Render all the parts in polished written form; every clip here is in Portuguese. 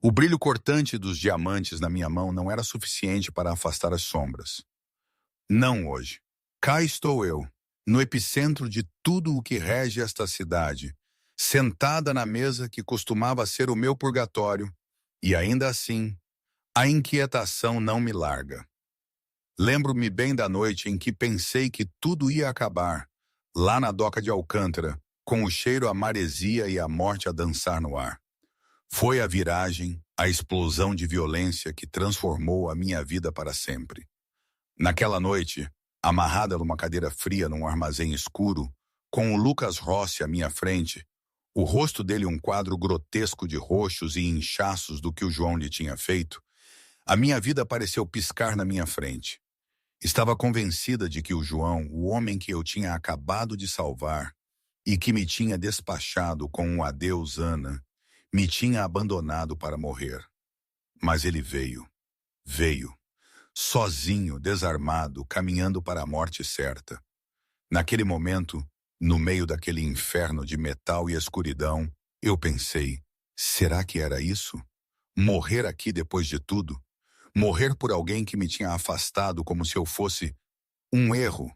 O brilho cortante dos diamantes na minha mão não era suficiente para afastar as sombras. Não hoje. Cá estou eu, no epicentro de tudo o que rege esta cidade, sentada na mesa que costumava ser o meu purgatório, e ainda assim, a inquietação não me larga. Lembro-me bem da noite em que pensei que tudo ia acabar, lá na doca de Alcântara, com o cheiro a maresia e a morte a dançar no ar. Foi a viragem, a explosão de violência que transformou a minha vida para sempre. Naquela noite, amarrada numa cadeira fria num armazém escuro, com o Lucas Rossi à minha frente, o rosto dele um quadro grotesco de roxos e inchaços do que o João lhe tinha feito, a minha vida pareceu piscar na minha frente. Estava convencida de que o João, o homem que eu tinha acabado de salvar e que me tinha despachado com um adeus, Ana, me tinha abandonado para morrer. Mas ele veio, sozinho, desarmado, caminhando para a morte certa. Naquele momento, no meio daquele inferno de metal e escuridão, eu pensei, será que era isso? Morrer aqui depois de tudo? Morrer por alguém que me tinha afastado como se eu fosse um erro?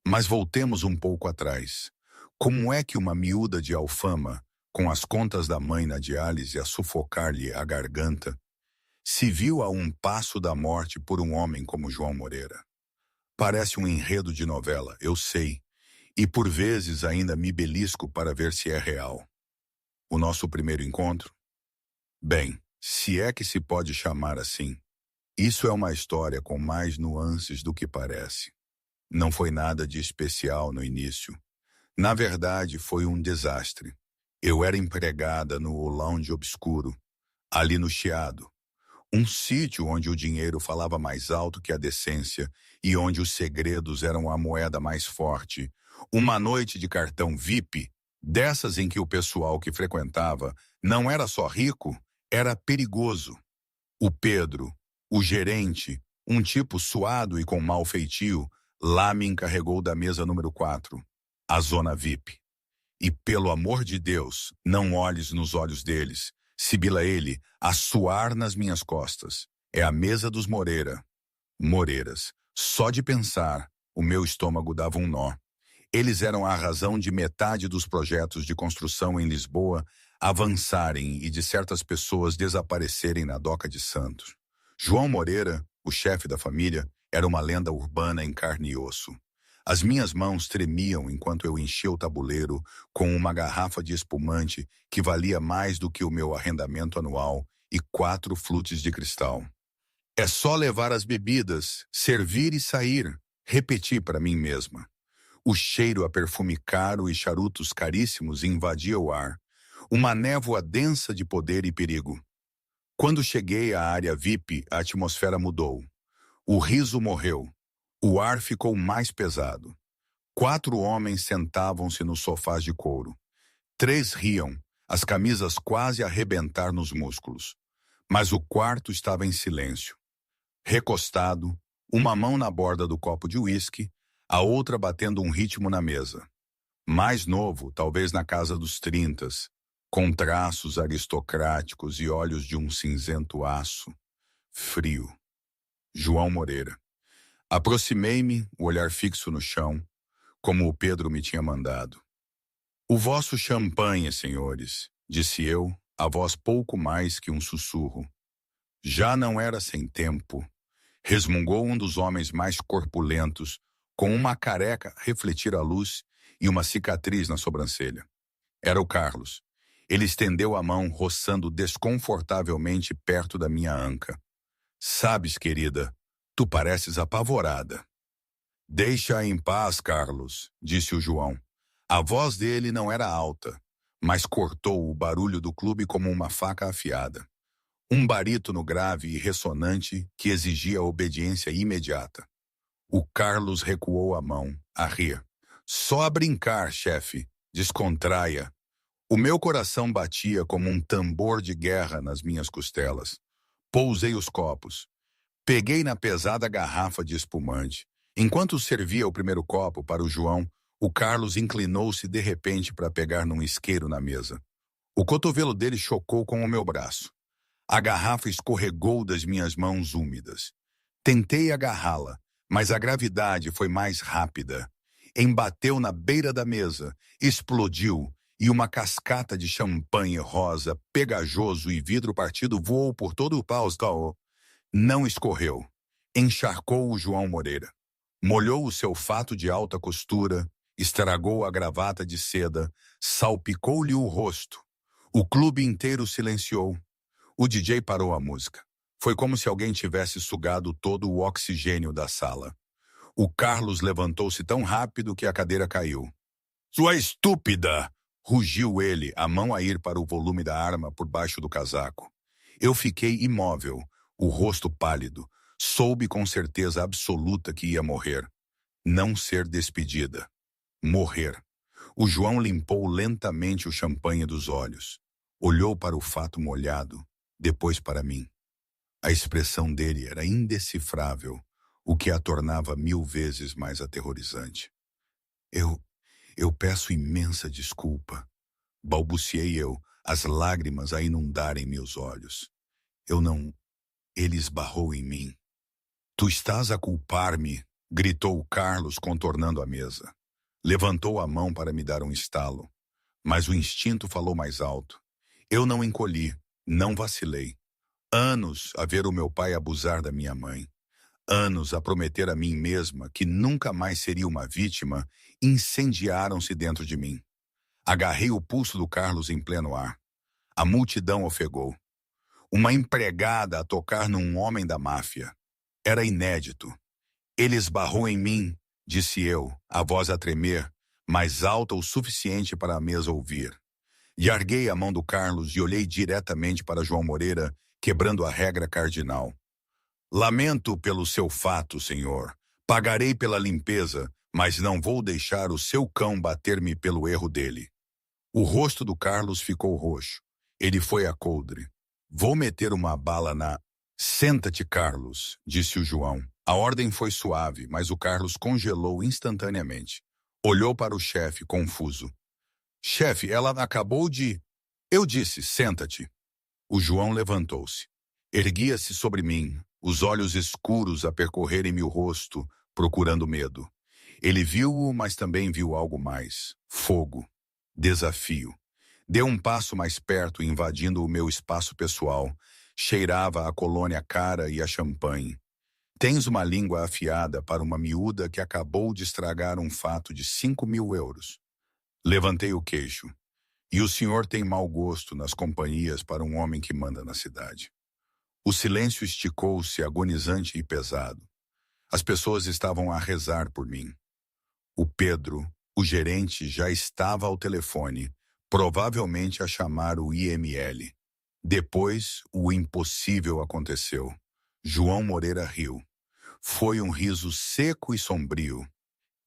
Mas voltemos um pouco atrás. Como é que uma miúda de Alfama, com as contas da mãe na diálise a sufocar-lhe a garganta, se viu a um passo da morte por um homem como João Moreira? Parece um enredo de novela, eu sei, e por vezes ainda me belisco para ver se é real. O nosso primeiro encontro? Bem, se é que se pode chamar assim, isso é uma história com mais nuances do que parece. Não foi nada de especial no início. Na verdade, foi um desastre. Eu era empregada no lounge obscuro, ali no Chiado. Um sítio onde o dinheiro falava mais alto que a decência e onde os segredos eram a moeda mais forte. Uma noite de cartão VIP, dessas em que o pessoal que frequentava não era só rico, era perigoso. O Pedro, o gerente, um tipo suado e com mau feitio, lá me encarregou da mesa número 4, a zona VIP. E pelo amor de Deus, não olhes nos olhos deles, sibila ele, a suar nas minhas costas. É a mesa dos Moreira. Moreiras. Só de pensar, o meu estômago dava um nó. Eles eram a razão de metade dos projetos de construção em Lisboa avançarem e de certas pessoas desaparecerem na Doca de Santos. João Moreira, o chefe da família, era uma lenda urbana em carne e osso. As minhas mãos tremiam enquanto eu enchia o tabuleiro com uma garrafa de espumante que valia mais do que o meu arrendamento anual e 4 flutes de cristal. É só levar as bebidas, servir e sair, repeti para mim mesma. O cheiro a perfume caro e charutos caríssimos invadia o ar, uma névoa densa de poder e perigo. Quando cheguei à área VIP, a atmosfera mudou. O riso morreu. O ar ficou mais pesado. 4 homens sentavam-se nos sofás de couro. 3 riam, as camisas quase a arrebentar nos músculos. Mas o quarto estava em silêncio. Recostado, uma mão na borda do copo de uísque, a outra batendo um ritmo na mesa. Mais novo, talvez na casa dos 30, com traços aristocráticos e olhos de um cinzento aço. Frio. João Moreira. Aproximei-me, o olhar fixo no chão, como o Pedro me tinha mandado. O vosso champanhe, senhores, disse eu, a voz pouco mais que um sussurro. Já não era sem tempo, resmungou um dos homens mais corpulentos, com uma careca a refletir a luz e uma cicatriz na sobrancelha. Era o Carlos. Ele estendeu a mão, roçando desconfortavelmente perto da minha anca. Sabes, querida, tu pareces apavorada. Deixa-a em paz, Carlos, disse o João. A voz dele não era alta, mas cortou o barulho do clube como uma faca afiada. Um barítono grave e ressonante que exigia obediência imediata. O Carlos recuou a mão, a rir. Só a brincar, chefe. Descontraia. O meu coração batia como um tambor de guerra nas minhas costelas. Pousei os copos. Peguei na pesada garrafa de espumante. Enquanto servia o primeiro copo para o João, o Carlos inclinou-se de repente para pegar num isqueiro na mesa. O cotovelo dele chocou com o meu braço. A garrafa escorregou das minhas mãos úmidas. Tentei agarrá-la, mas a gravidade foi mais rápida. Embateu na beira da mesa, explodiu, e uma cascata de champanhe rosa, pegajoso e vidro partido voou por todo o pau. Não escorreu. Encharcou o João Moreira. Molhou o seu fato de alta costura, estragou a gravata de seda, salpicou-lhe o rosto. O clube inteiro silenciou. O DJ parou a música. Foi como se alguém tivesse sugado todo o oxigênio da sala. O Carlos levantou-se tão rápido que a cadeira caiu. "Sua estúpida!" rugiu ele, a mão a ir para o volume da arma por baixo do casaco. Eu fiquei imóvel, o rosto pálido. Soube com certeza absoluta que ia morrer. Não ser despedida. Morrer. O João limpou lentamente o champanhe dos olhos. Olhou para o fato molhado, depois para mim. A expressão dele era indecifrável, o que a tornava 1000 vezes mais aterrorizante. Eu peço imensa desculpa. Balbuciei eu, as lágrimas a inundarem meus olhos. Eu não... Ele esbarrou em mim. "Tu estás a culpar-me", gritou Carlos, contornando a mesa. Levantou a mão para me dar um estalo, mas o instinto falou mais alto. Eu não encolhi, não vacilei. Anos a ver o meu pai abusar da minha mãe. Anos a prometer a mim mesma que nunca mais seria uma vítima, incendiaram-se dentro de mim. Agarrei o pulso do Carlos em pleno ar. A multidão ofegou. Uma empregada a tocar num homem da máfia. Era inédito. Ele esbarrou em mim, disse eu, a voz a tremer, mais alta o suficiente para a mesa ouvir. Larguei a mão do Carlos e olhei diretamente para João Moreira, quebrando a regra cardinal. "Lamento pelo seu fato, senhor. Pagarei pela limpeza, mas não vou deixar o seu cão bater-me pelo erro dele." O rosto do Carlos ficou roxo. Ele foi a coldre. "Vou meter uma bala na..." "Senta-te, Carlos", disse o João. A ordem foi suave, mas o Carlos congelou instantaneamente. Olhou para o chefe, confuso. "Chefe, ela acabou de..." Eu disse, "Senta-te." O João levantou-se. Erguia-se sobre mim, os olhos escuros a percorrerem-me o rosto, procurando medo. Ele viu-o, mas também viu algo mais. Fogo. Desafio. Deu um passo mais perto, invadindo o meu espaço pessoal. Cheirava a colônia cara e a champanhe. "Tens uma língua afiada para uma miúda que acabou de estragar um fato de 5.000 euros." Levantei o queixo. "E o senhor tem mau gosto nas companhias para um homem que manda na cidade." O silêncio esticou-se, agonizante e pesado. As pessoas estavam a rezar por mim. O Pedro, o gerente, já estava ao telefone, provavelmente a chamar o IML. Depois, o impossível aconteceu. João Moreira riu. Foi um riso seco e sombrio.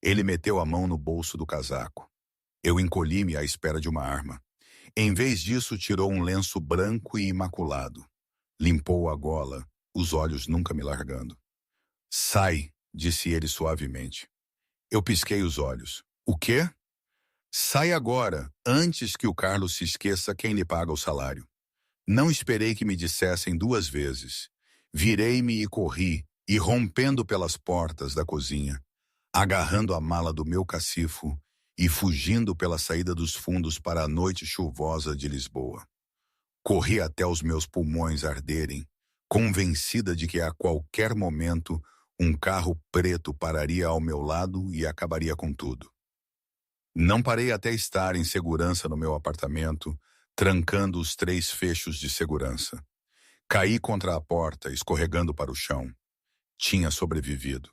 Ele meteu a mão no bolso do casaco. Eu encolhi-me à espera de uma arma. Em vez disso, tirou um lenço branco e imaculado. Limpou a gola, os olhos nunca me largando. "Sai", disse ele suavemente. Eu pisquei os olhos. "O quê?" "Sai agora, antes que o Carlos se esqueça quem lhe paga o salário." Não esperei que me dissessem 2 vezes. Virei-me e corri, irrompendo pelas portas da cozinha, agarrando a mala do meu cacifo e fugindo pela saída dos fundos para a noite chuvosa de Lisboa. Corri até os meus pulmões arderem, convencida de que a qualquer momento um carro preto pararia ao meu lado e acabaria com tudo. Não parei até estar em segurança no meu apartamento, trancando os 3 fechos de segurança. Caí contra a porta, escorregando para o chão. Tinha sobrevivido.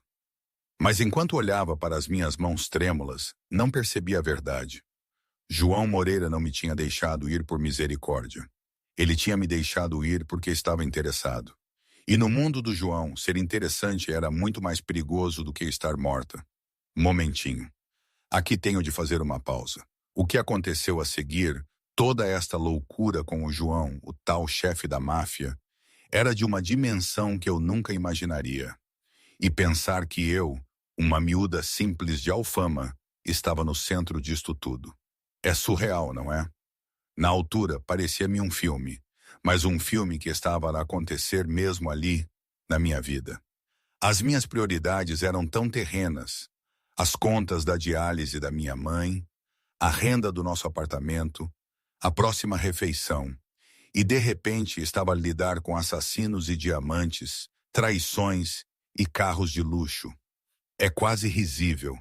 Mas enquanto olhava para as minhas mãos trêmulas, não percebi a verdade. João Moreira não me tinha deixado ir por misericórdia. Ele tinha me deixado ir porque estava interessado. E no mundo do João, ser interessante era muito mais perigoso do que estar morta. Momentinho. Aqui tenho de fazer uma pausa. O que aconteceu a seguir, toda esta loucura com o João, o tal chefe da máfia, era de uma dimensão que eu nunca imaginaria. E pensar que eu, uma miúda simples de Alfama, estava no centro disto tudo. É surreal, não é? Na altura, parecia-me um filme, mas um filme que estava a acontecer mesmo ali, na minha vida. As minhas prioridades eram tão terrenas. As contas da diálise da minha mãe, a renda do nosso apartamento, a próxima refeição. E de repente estava a lidar com assassinos e diamantes, traições e carros de luxo. É quase risível.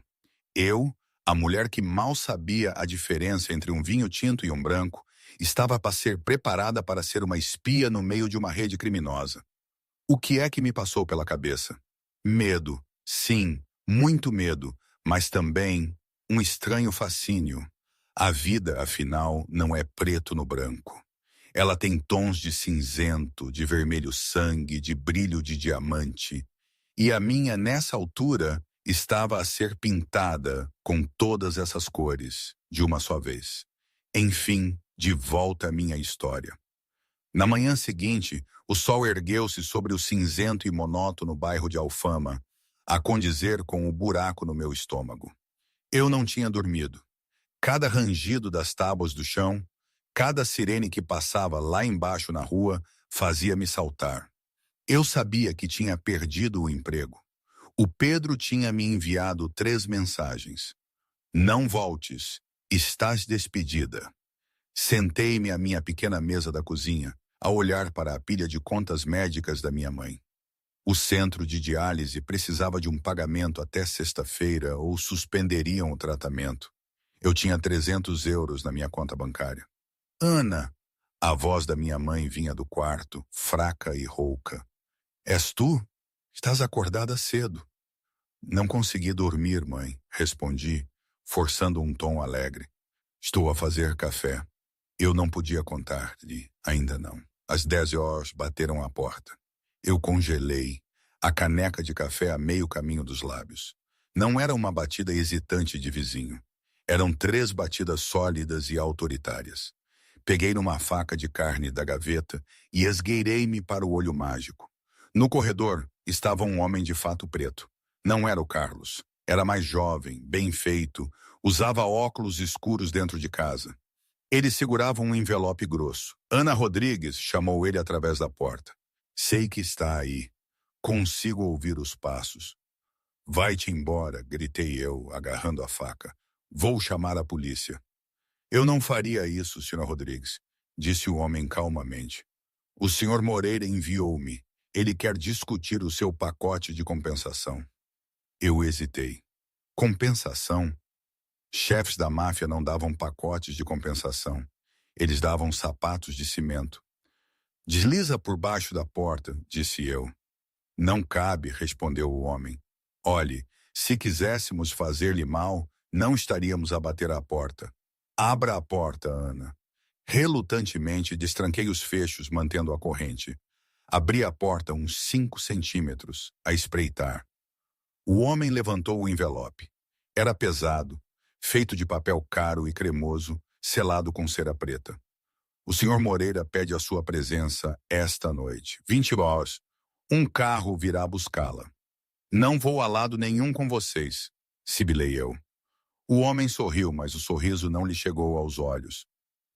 Eu, a mulher que mal sabia a diferença entre um vinho tinto e um branco, estava para ser preparada para ser uma espia no meio de uma rede criminosa. O que é que me passou pela cabeça? Medo, sim, muito medo, mas também um estranho fascínio. A vida, afinal, não é preto no branco. Ela tem tons de cinzento, de vermelho sangue, de brilho de diamante. E a minha, nessa altura, estava a ser pintada com todas essas cores, de uma só vez. Enfim, de volta à minha história. Na manhã seguinte, o sol ergueu-se sobre o cinzento e monótono bairro de Alfama, a condizer com o buraco no meu estômago. Eu não tinha dormido. Cada rangido das tábuas do chão, cada sirene que passava lá embaixo na rua, fazia-me saltar. Eu sabia que tinha perdido o emprego. O Pedro tinha me enviado 3 mensagens. Não voltes, estás despedida. Sentei-me à minha pequena mesa da cozinha, a olhar para a pilha de contas médicas da minha mãe. O centro de diálise precisava de um pagamento até sexta-feira ou suspenderiam o tratamento. Eu tinha 300 euros na minha conta bancária. Ana! A voz da minha mãe vinha do quarto, fraca e rouca. És tu? Estás acordada cedo. Não consegui dormir, mãe, respondi, forçando um tom alegre. Estou a fazer café. Eu não podia contar-lhe, ainda não. Às 10 horas bateram à porta. Eu congelei, a caneca de café a meio caminho dos lábios. Não era uma batida hesitante de vizinho. Eram 3 batidas sólidas e autoritárias. Peguei numa faca de carne da gaveta e esgueirei-me para o olho mágico. No corredor estava um homem de fato preto. Não era o Carlos. Era mais jovem, bem feito, usava óculos escuros dentro de casa. Ele segurava um envelope grosso. Ana Rodrigues chamou ele através da porta. Sei que está aí. Consigo ouvir os passos. Vai-te embora, gritei eu, agarrando a faca. Vou chamar a polícia. Eu não faria isso, Sr. Rodrigues, disse o homem calmamente. O Sr. Moreira enviou-me. Ele quer discutir o seu pacote de compensação. Eu hesitei. Compensação? Chefes da máfia não davam pacotes de compensação. Eles davam sapatos de cimento. Desliza por baixo da porta, disse eu. Não cabe, respondeu o homem. Olhe, se quiséssemos fazer-lhe mal, não estaríamos a bater à porta. Abra a porta, Ana. Relutantemente, destranquei os fechos, mantendo a corrente. Abri a porta uns 5 centímetros, a espreitar. O homem levantou o envelope. Era pesado, feito de papel caro e cremoso, selado com cera preta. O Sr. Moreira pede a sua presença esta noite. 20 horas. Um carro virá buscá-la. Não vou a lado nenhum com vocês, sibilei eu. O homem sorriu, mas o sorriso não lhe chegou aos olhos.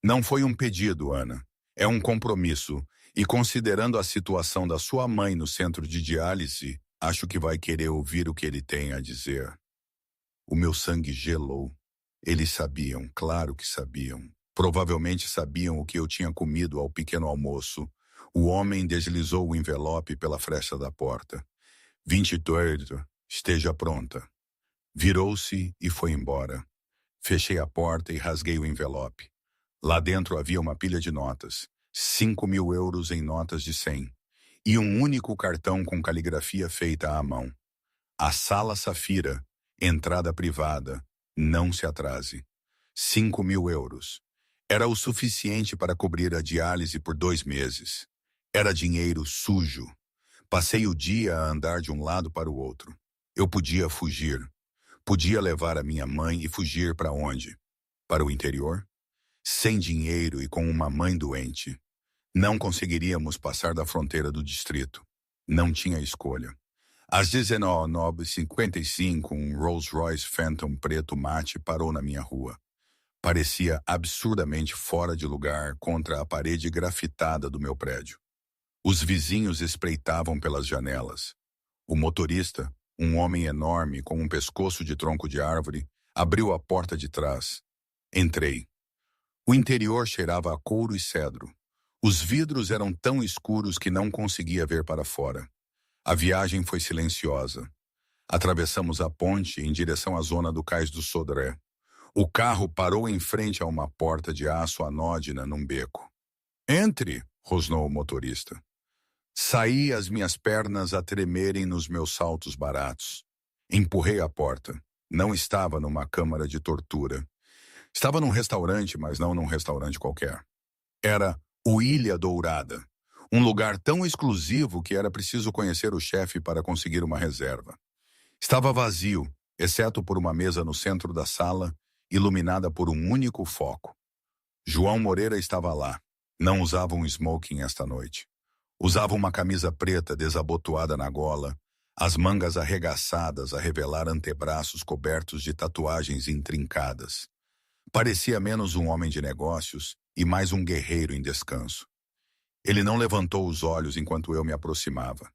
Não foi um pedido, Ana. É um compromisso. E considerando a situação da sua mãe no centro de diálise, acho que vai querer ouvir o que ele tem a dizer. O meu sangue gelou. Eles sabiam, claro que sabiam. Provavelmente sabiam o que eu tinha comido ao pequeno almoço. O homem deslizou o envelope pela fresta da porta. 28, esteja pronta. Virou-se e foi embora. Fechei a porta e rasguei o envelope. Lá dentro havia uma pilha de notas. 5.000 euros em notas de 100. E um único cartão com caligrafia feita à mão. A Sala Safira, entrada privada, não se atrase. 5.000 euros. Era o suficiente para cobrir a diálise por 2 meses. Era dinheiro sujo. Passei o dia a andar de um lado para o outro. Eu podia fugir. Podia levar a minha mãe e fugir para onde? Para o interior? Sem dinheiro e com uma mãe doente. Não conseguiríamos passar da fronteira do distrito. Não tinha escolha. Às 19h55, um Rolls Royce Phantom preto mate parou na minha rua. Parecia absurdamente fora de lugar contra a parede grafitada do meu prédio. Os vizinhos espreitavam pelas janelas. O motorista, um homem enorme com um pescoço de tronco de árvore, abriu a porta de trás. Entrei. O interior cheirava a couro e cedro. Os vidros eram tão escuros que não conseguia ver para fora. A viagem foi silenciosa. Atravessamos a ponte em direção à zona do Cais do Sodré. O carro parou em frente a uma porta de aço anódina num beco. Entre, rosnou o motorista. Saí as minhas pernas a tremerem nos meus saltos baratos. Empurrei a porta. Não estava numa câmara de tortura. Estava num restaurante, mas não num restaurante qualquer. Era o Ilha Dourada, um lugar tão exclusivo que era preciso conhecer o chefe para conseguir uma reserva. Estava vazio, exceto por uma mesa no centro da sala, iluminada por um único foco. João Moreira estava lá. Não usava um smoking esta noite. Usava uma camisa preta desabotoada na gola, as mangas arregaçadas a revelar antebraços cobertos de tatuagens intrincadas. Parecia menos um homem de negócios e mais um guerreiro em descanso. Ele não levantou os olhos enquanto eu me aproximava.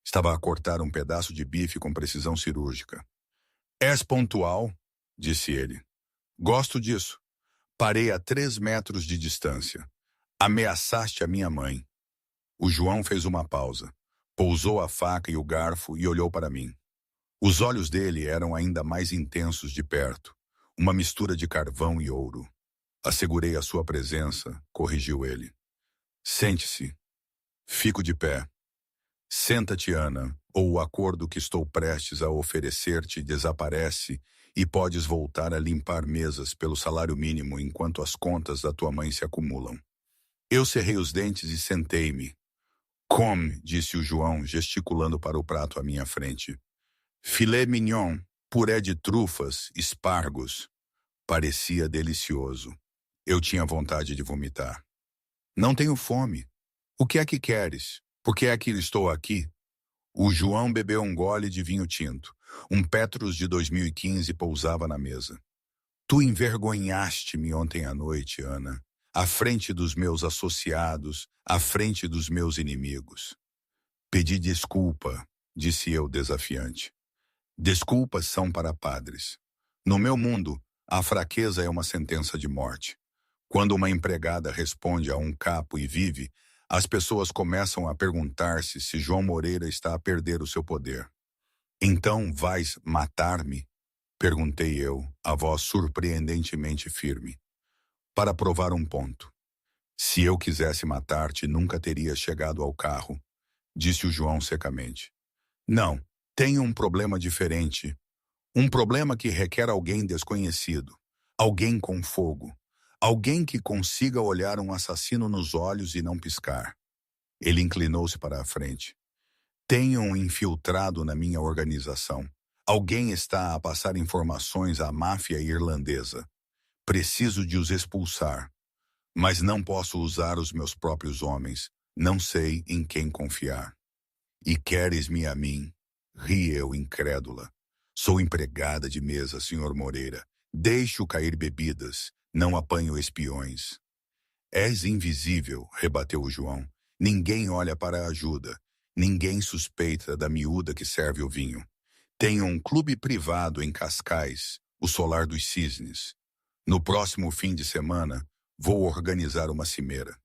Estava a cortar um pedaço de bife com precisão cirúrgica. És pontual, disse ele. Gosto disso. Parei a 3 metros de distância. Ameaçaste a minha mãe. O João fez uma pausa, pousou a faca e o garfo e olhou para mim. Os olhos dele eram ainda mais intensos de perto, uma mistura de carvão e ouro. Assegurei a sua presença, corrigiu ele. Sente-se. Fico de pé. Senta-te, Ana, ou o acordo que estou prestes a oferecer-te desaparece e podes voltar a limpar mesas pelo salário mínimo enquanto as contas da tua mãe se acumulam. Eu cerrei os dentes e sentei-me. Come, disse o João, gesticulando para o prato à minha frente. Filé mignon, puré de trufas, espargos. Parecia delicioso. Eu tinha vontade de vomitar. Não tenho fome. O que é que queres? Por que é que estou aqui? O João bebeu um gole de vinho tinto. Um Petrus de 2015 pousava na mesa. Tu envergonhaste-me ontem à noite, Ana. À frente dos meus associados, à frente dos meus inimigos. Pedi desculpa, disse eu desafiante. Desculpas são para padres. No meu mundo, a fraqueza é uma sentença de morte. Quando uma empregada responde a um capo e vive, as pessoas começam a perguntar-se se João Moreira está a perder o seu poder. Então vais matar-me? Perguntei eu, a voz surpreendentemente firme. Para provar um ponto. Se eu quisesse matar-te, nunca teria chegado ao carro, disse o João secamente. Não, tenho um problema diferente. Um problema que requer alguém desconhecido, alguém com fogo, alguém que consiga olhar um assassino nos olhos e não piscar. Ele inclinou-se para a frente. Tenho um infiltrado na minha organização. Alguém está a passar informações à máfia irlandesa. Preciso de os expulsar. Mas não posso usar os meus próprios homens. Não sei em quem confiar. E queres-me a mim? Ri eu, incrédula. Sou empregada de mesa, Sr. Moreira. Deixo cair bebidas. Não apanho espiões. És invisível, rebateu o João. Ninguém olha para a ajuda. Ninguém suspeita da miúda que serve o vinho. Tenho um clube privado em Cascais, o Solar dos Cisnes. No próximo fim de semana, vou organizar uma cimeira.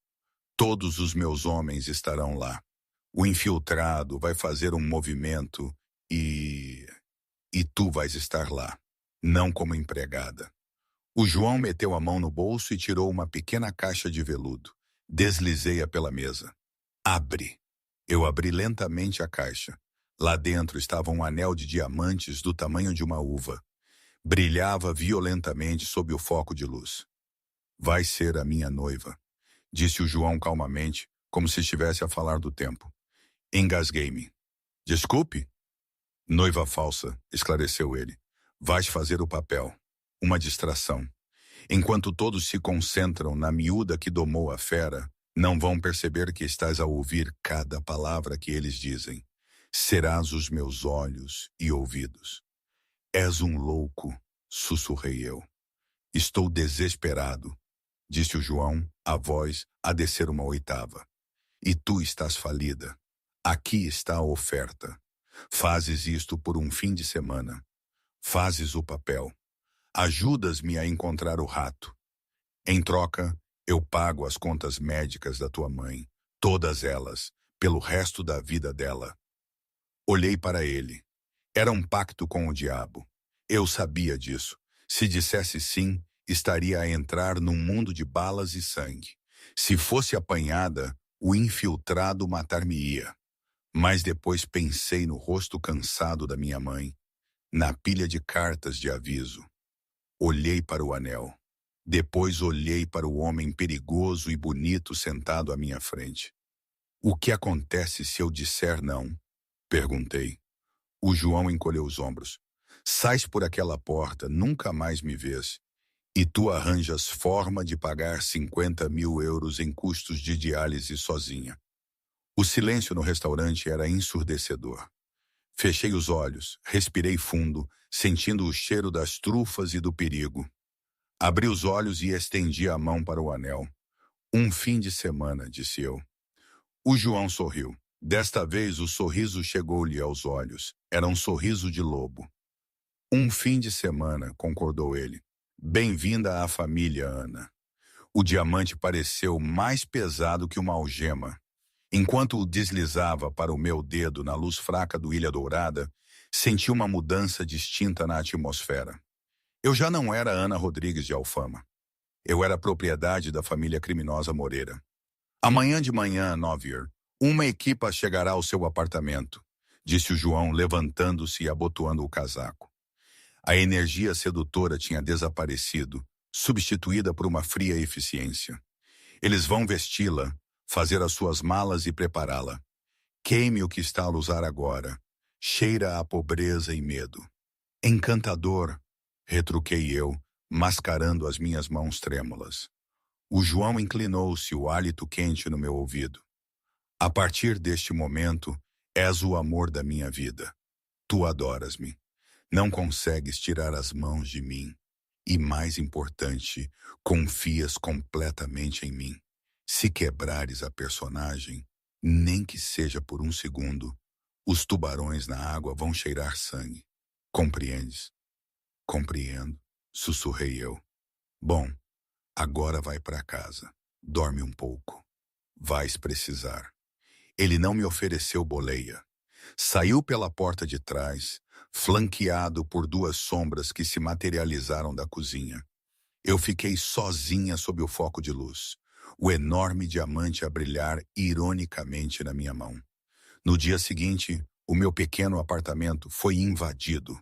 Todos os meus homens estarão lá. O infiltrado vai fazer um movimento e tu vais estar lá, não como empregada. O João meteu a mão no bolso e tirou uma pequena caixa de veludo. Deslizei-a pela mesa. Abre. Eu abri lentamente a caixa. Lá dentro estava um anel de diamantes do tamanho de uma uva. Brilhava violentamente sob o foco de luz. Vai ser a minha noiva, disse o João calmamente, como se estivesse a falar do tempo. Engasguei-me. Desculpe? Noiva falsa, esclareceu ele. Vais fazer o papel. Uma distração. Enquanto todos se concentram na miúda que domou a fera, não vão perceber que estás a ouvir cada palavra que eles dizem. Serás os meus olhos e ouvidos. És um louco, sussurrei eu. Estou desesperado, disse o João, a voz a descer uma oitava. E tu estás falida. Aqui está a oferta. Fazes isto por um fim de semana. Fazes o papel. Ajudas-me a encontrar o rato. Em troca, eu pago as contas médicas da tua mãe, todas elas, pelo resto da vida dela. Olhei para ele. Era um pacto com o diabo. Eu sabia disso. Se dissesse sim, estaria a entrar num mundo de balas e sangue. Se fosse apanhada, o infiltrado matar-me-ia. Mas depois pensei no rosto cansado da minha mãe, na pilha de cartas de aviso. Olhei para o anel. Depois olhei para o homem perigoso e bonito sentado à minha frente. O que acontece se eu disser não? Perguntei. O João encolheu os ombros. Sais por aquela porta, nunca mais me vês. E tu arranjas forma de pagar 50.000 euros em custos de diálise sozinha. O silêncio no restaurante era ensurdecedor. Fechei os olhos, respirei fundo, sentindo o cheiro das trufas e do perigo. Abri os olhos e estendi a mão para o anel. Um fim de semana, disse eu. O João sorriu. Desta vez o sorriso chegou-lhe aos olhos. Era um sorriso de lobo. Um fim de semana, concordou ele. Bem-vinda à família, Ana. O diamante pareceu mais pesado que uma algema. Enquanto o deslizava para o meu dedo na luz fraca do Ilha Dourada, senti uma mudança distinta na atmosfera. Eu já não era Ana Rodrigues de Alfama. Eu era propriedade da família criminosa Moreira. Amanhã de manhã, Novier, uma equipa chegará ao seu apartamento, disse o João, levantando-se e abotoando o casaco. A energia sedutora tinha desaparecido, substituída por uma fria eficiência. Eles vão vesti-la, fazer as suas malas e prepará-la. Queime o que está a usar agora. Cheira a pobreza e medo. Encantador, retruquei eu, mascarando as minhas mãos trêmulas. O João inclinou-se, o hálito quente no meu ouvido. A partir deste momento, és o amor da minha vida. Tu adoras-me. Não consegues tirar as mãos de mim. E, mais importante, confias completamente em mim. Se quebrares a personagem, nem que seja por um segundo, os tubarões na água vão cheirar sangue. Compreendes? Compreendo, sussurrei eu. Bom, agora vai para casa. Dorme um pouco. Vais precisar. Ele não me ofereceu boleia. Saiu pela porta de trás, flanqueado por duas sombras que se materializaram da cozinha. Eu fiquei sozinha sob o foco de luz, o enorme diamante a brilhar ironicamente na minha mão. No dia seguinte, o meu pequeno apartamento foi invadido.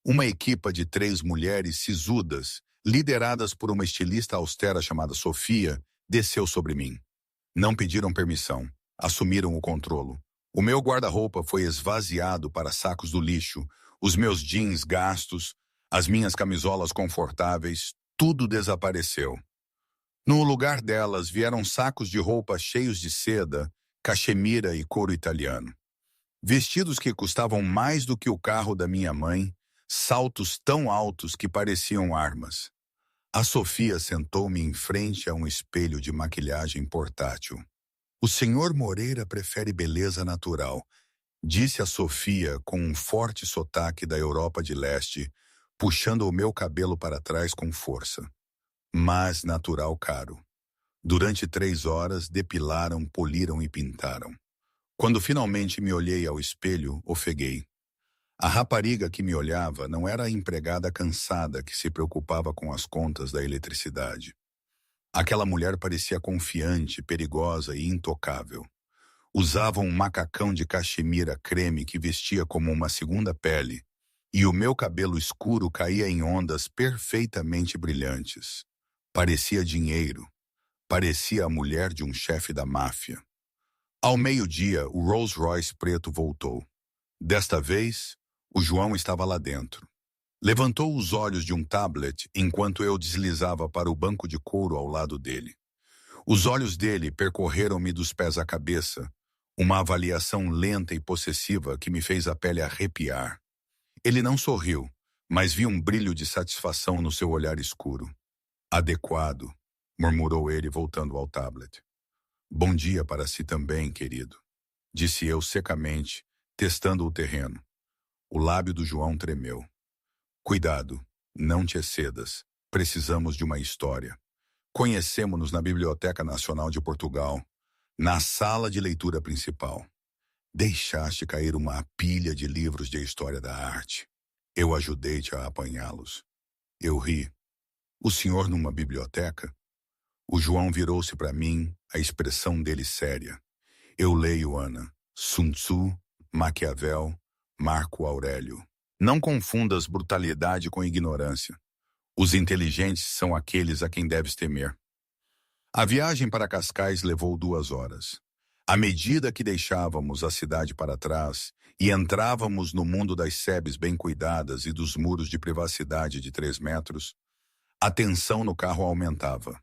Uma equipa de 3 mulheres sisudas, lideradas por uma estilista austera chamada Sofia, desceu sobre mim. Não pediram permissão, assumiram o controlo. O meu guarda-roupa foi esvaziado para sacos do lixo, os meus jeans gastos, as minhas camisolas confortáveis, tudo desapareceu. No lugar delas vieram sacos de roupa cheios de seda, cachemira e couro italiano. Vestidos que custavam mais do que o carro da minha mãe, saltos tão altos que pareciam armas. A Sofia sentou-me em frente a um espelho de maquilhagem portátil. O senhor Moreira prefere beleza natural, disse a Sofia com um forte sotaque da Europa de Leste, puxando o meu cabelo para trás com força. Mas natural caro. Durante 3 horas, depilaram, poliram e pintaram. Quando finalmente me olhei ao espelho, ofeguei. A rapariga que me olhava não era a empregada cansada que se preocupava com as contas da eletricidade. Aquela mulher parecia confiante, perigosa e intocável. Usava um macacão de cachemira creme que vestia como uma segunda pele, e o meu cabelo escuro caía em ondas perfeitamente brilhantes. Parecia dinheiro. Parecia a mulher de um chefe da máfia. Ao meio-dia, o Rolls-Royce preto voltou. Desta vez, o João estava lá dentro. Levantou os olhos de um tablet enquanto eu deslizava para o banco de couro ao lado dele. Os olhos dele percorreram-me dos pés à cabeça, uma avaliação lenta e possessiva que me fez a pele arrepiar. Ele não sorriu, mas vi um brilho de satisfação no seu olhar escuro. Adequado, murmurou ele voltando ao tablet. Bom dia para si também, querido, disse eu secamente, testando o terreno. O lábio do João tremeu. Cuidado, não te excedas. Precisamos de uma história. Conhecemo-nos na Biblioteca Nacional de Portugal, na sala de leitura principal. Deixaste cair uma pilha de livros de história da arte. Eu ajudei-te a apanhá-los. Eu ri. O senhor numa biblioteca? O João virou-se para mim, a expressão dele séria. Eu leio, Ana. Sun Tzu, Maquiavel, Marco Aurélio. Não confundas brutalidade com ignorância. Os inteligentes são aqueles a quem deves temer. A viagem para Cascais levou 2 horas. À medida que deixávamos a cidade para trás e entrávamos no mundo das sebes bem cuidadas e dos muros de privacidade de 3 metros, a tensão no carro aumentava.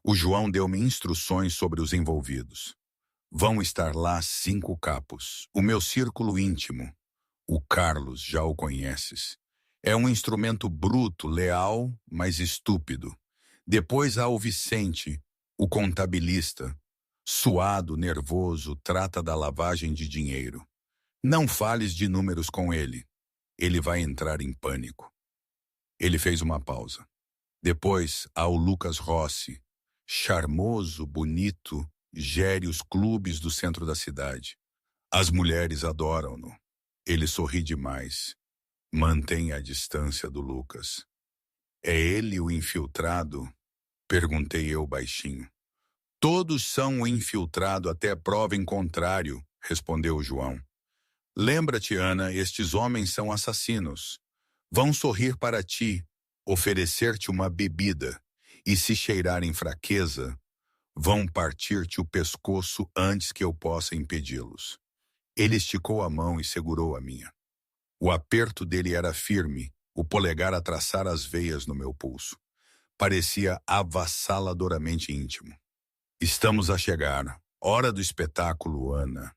O João deu-me instruções sobre os envolvidos. Vão estar lá 5 capos, o meu círculo íntimo. O Carlos, já o conheces. É um instrumento bruto, leal, mas estúpido. Depois há o Vicente, o contabilista. Suado, nervoso, trata da lavagem de dinheiro. Não fales de números com ele. Ele vai entrar em pânico. Ele fez uma pausa. Depois há o Lucas Rossi. Charmoso, bonito, gere os clubes do centro da cidade. As mulheres adoram-no. Ele sorri demais. Mantém a distância do Lucas. É ele o infiltrado? Perguntei eu baixinho. Todos são o infiltrado até prova em contrário, respondeu o João. Lembra-te, Ana, estes homens são assassinos. Vão sorrir para ti, oferecer-te uma bebida, e se cheirarem fraqueza, vão partir-te o pescoço antes que eu possa impedi-los. Ele esticou a mão e segurou a minha. O aperto dele era firme, o polegar a traçar as veias no meu pulso. Parecia avassaladoramente íntimo. Estamos a chegar. Hora do espetáculo, Ana.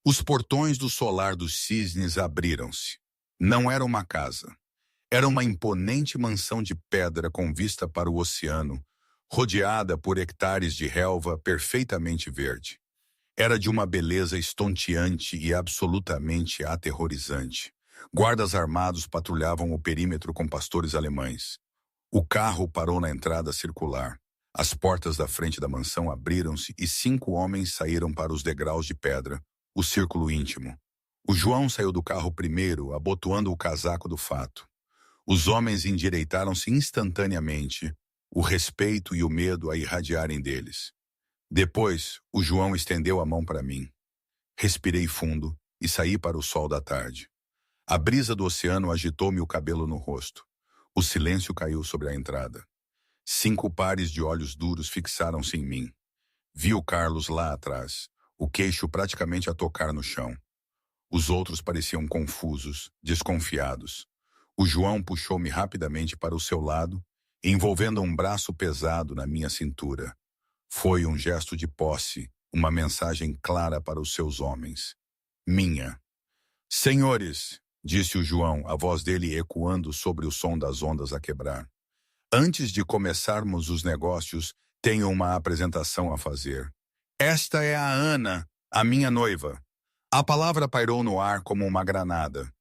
Os portões do solar dos cisnes abriram-se. Não era uma casa. Era uma imponente mansão de pedra com vista para o oceano, rodeada por hectares de relva perfeitamente verde. Era de uma beleza estonteante e absolutamente aterrorizante. Guardas armados patrulhavam o perímetro com pastores alemães. O carro parou na entrada circular. As portas da frente da mansão abriram-se e 5 homens saíram para os degraus de pedra, o círculo íntimo. O João saiu do carro primeiro, abotoando o casaco do fato. Os homens endireitaram-se instantaneamente, o respeito e o medo a irradiarem deles. Depois, o João estendeu a mão para mim. Respirei fundo e saí para o sol da tarde. A brisa do oceano agitou-me o cabelo no rosto. O silêncio caiu sobre a entrada. 5 pares de olhos duros fixaram-se em mim. Vi o Carlos lá atrás, o queixo praticamente a tocar no chão. Os outros pareciam confusos, desconfiados. O João puxou-me rapidamente para o seu lado, envolvendo um braço pesado na minha cintura. Foi um gesto de posse, uma mensagem clara para os seus homens. Minha. Senhores, disse o João, a voz dele ecoando sobre o som das ondas a quebrar. Antes de começarmos os negócios, tenho uma apresentação a fazer. Esta é a Ana, a minha noiva. A palavra pairou no ar como uma granada.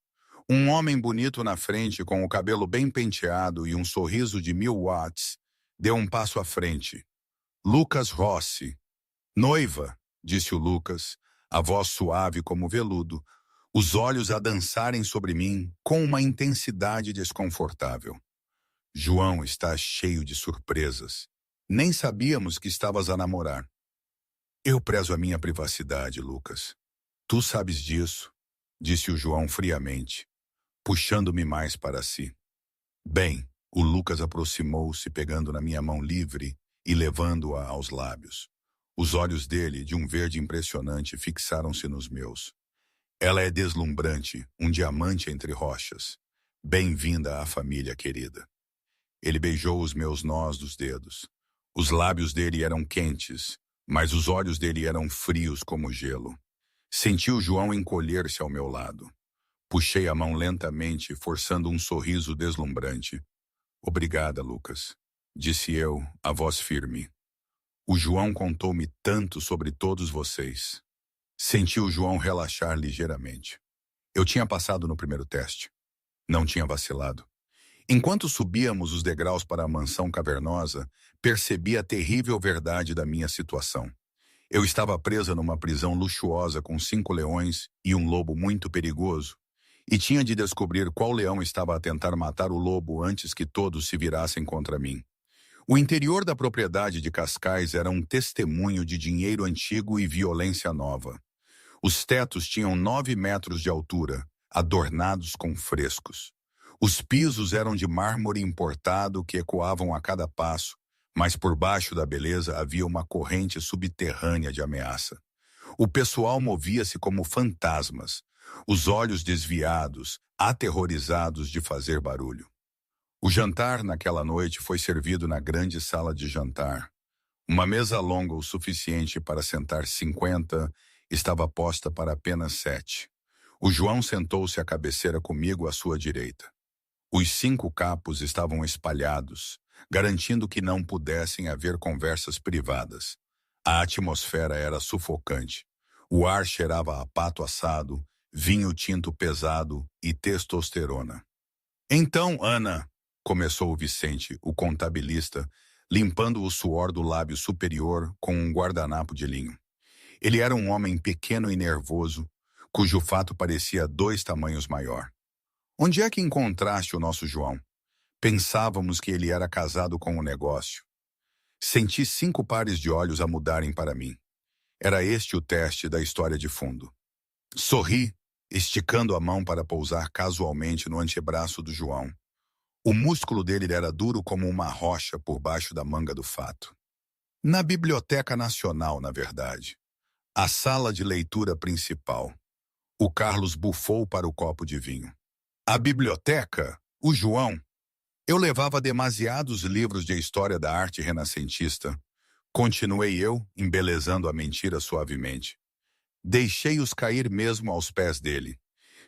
Um homem bonito na frente, com o cabelo bem penteado e um sorriso de 1000 watts, deu um passo à frente. Lucas Rossi. Noiva, disse o Lucas, a voz suave como veludo, os olhos a dançarem sobre mim com uma intensidade desconfortável. João está cheio de surpresas. Nem sabíamos que estavas a namorar. Eu prezo a minha privacidade, Lucas. Tu sabes disso, disse o João friamente, puxando-me mais para si. Bem, o Lucas aproximou-se pegando na minha mão livre e levando-a aos lábios. Os olhos dele, de um verde impressionante, fixaram-se nos meus. Ela é deslumbrante, um diamante entre rochas. Bem-vinda à família querida. Ele beijou os meus nós dos dedos. Os lábios dele eram quentes, mas os olhos dele eram frios como gelo. Senti o João encolher-se ao meu lado. Puxei a mão lentamente, forçando um sorriso deslumbrante. Obrigada, Lucas. disse eu, a voz firme. O João contou-me tanto sobre todos vocês. Senti o João relaxar ligeiramente. Eu tinha passado no primeiro teste. Não tinha vacilado. Enquanto subíamos os degraus para a mansão cavernosa, percebi a terrível verdade da minha situação. Eu estava presa numa prisão luxuosa com 5 leões e um lobo muito perigoso, e tinha de descobrir qual leão estava a tentar matar o lobo antes que todos se virassem contra mim. O interior da propriedade de Cascais era um testemunho de dinheiro antigo e violência nova. Os tetos tinham 9 metros de altura, adornados com frescos. Os pisos eram de mármore importado que ecoavam a cada passo, mas por baixo da beleza havia uma corrente subterrânea de ameaça. O pessoal movia-se como fantasmas, os olhos desviados, aterrorizados de fazer barulho. O jantar naquela noite foi servido na grande sala de jantar. Uma mesa longa o suficiente para sentar 50 estava posta para apenas 7. O João sentou-se à cabeceira comigo à sua direita. Os 5 capos estavam espalhados, garantindo que não pudessem haver conversas privadas. A atmosfera era sufocante. O ar cheirava a pato assado, vinho tinto pesado e testosterona. Então, Ana, começou o Vicente, o contabilista, limpando o suor do lábio superior com um guardanapo de linho. Ele era um homem pequeno e nervoso, cujo fato parecia 2 tamanhos maior. Onde é que encontraste o nosso João? Pensávamos que ele era casado com o negócio. Senti 5 pares de olhos a mudarem para mim. Era este o teste da história de fundo. Sorri, esticando a mão para pousar casualmente no antebraço do João. O músculo dele era duro como uma rocha por baixo da manga do fato. Na Biblioteca Nacional, na verdade. A sala de leitura principal. O Carlos bufou para o copo de vinho. A biblioteca? O João? Eu levava demasiados livros de história da arte renascentista. Continuei eu, embelezando a mentira suavemente. Deixei-os cair mesmo aos pés dele.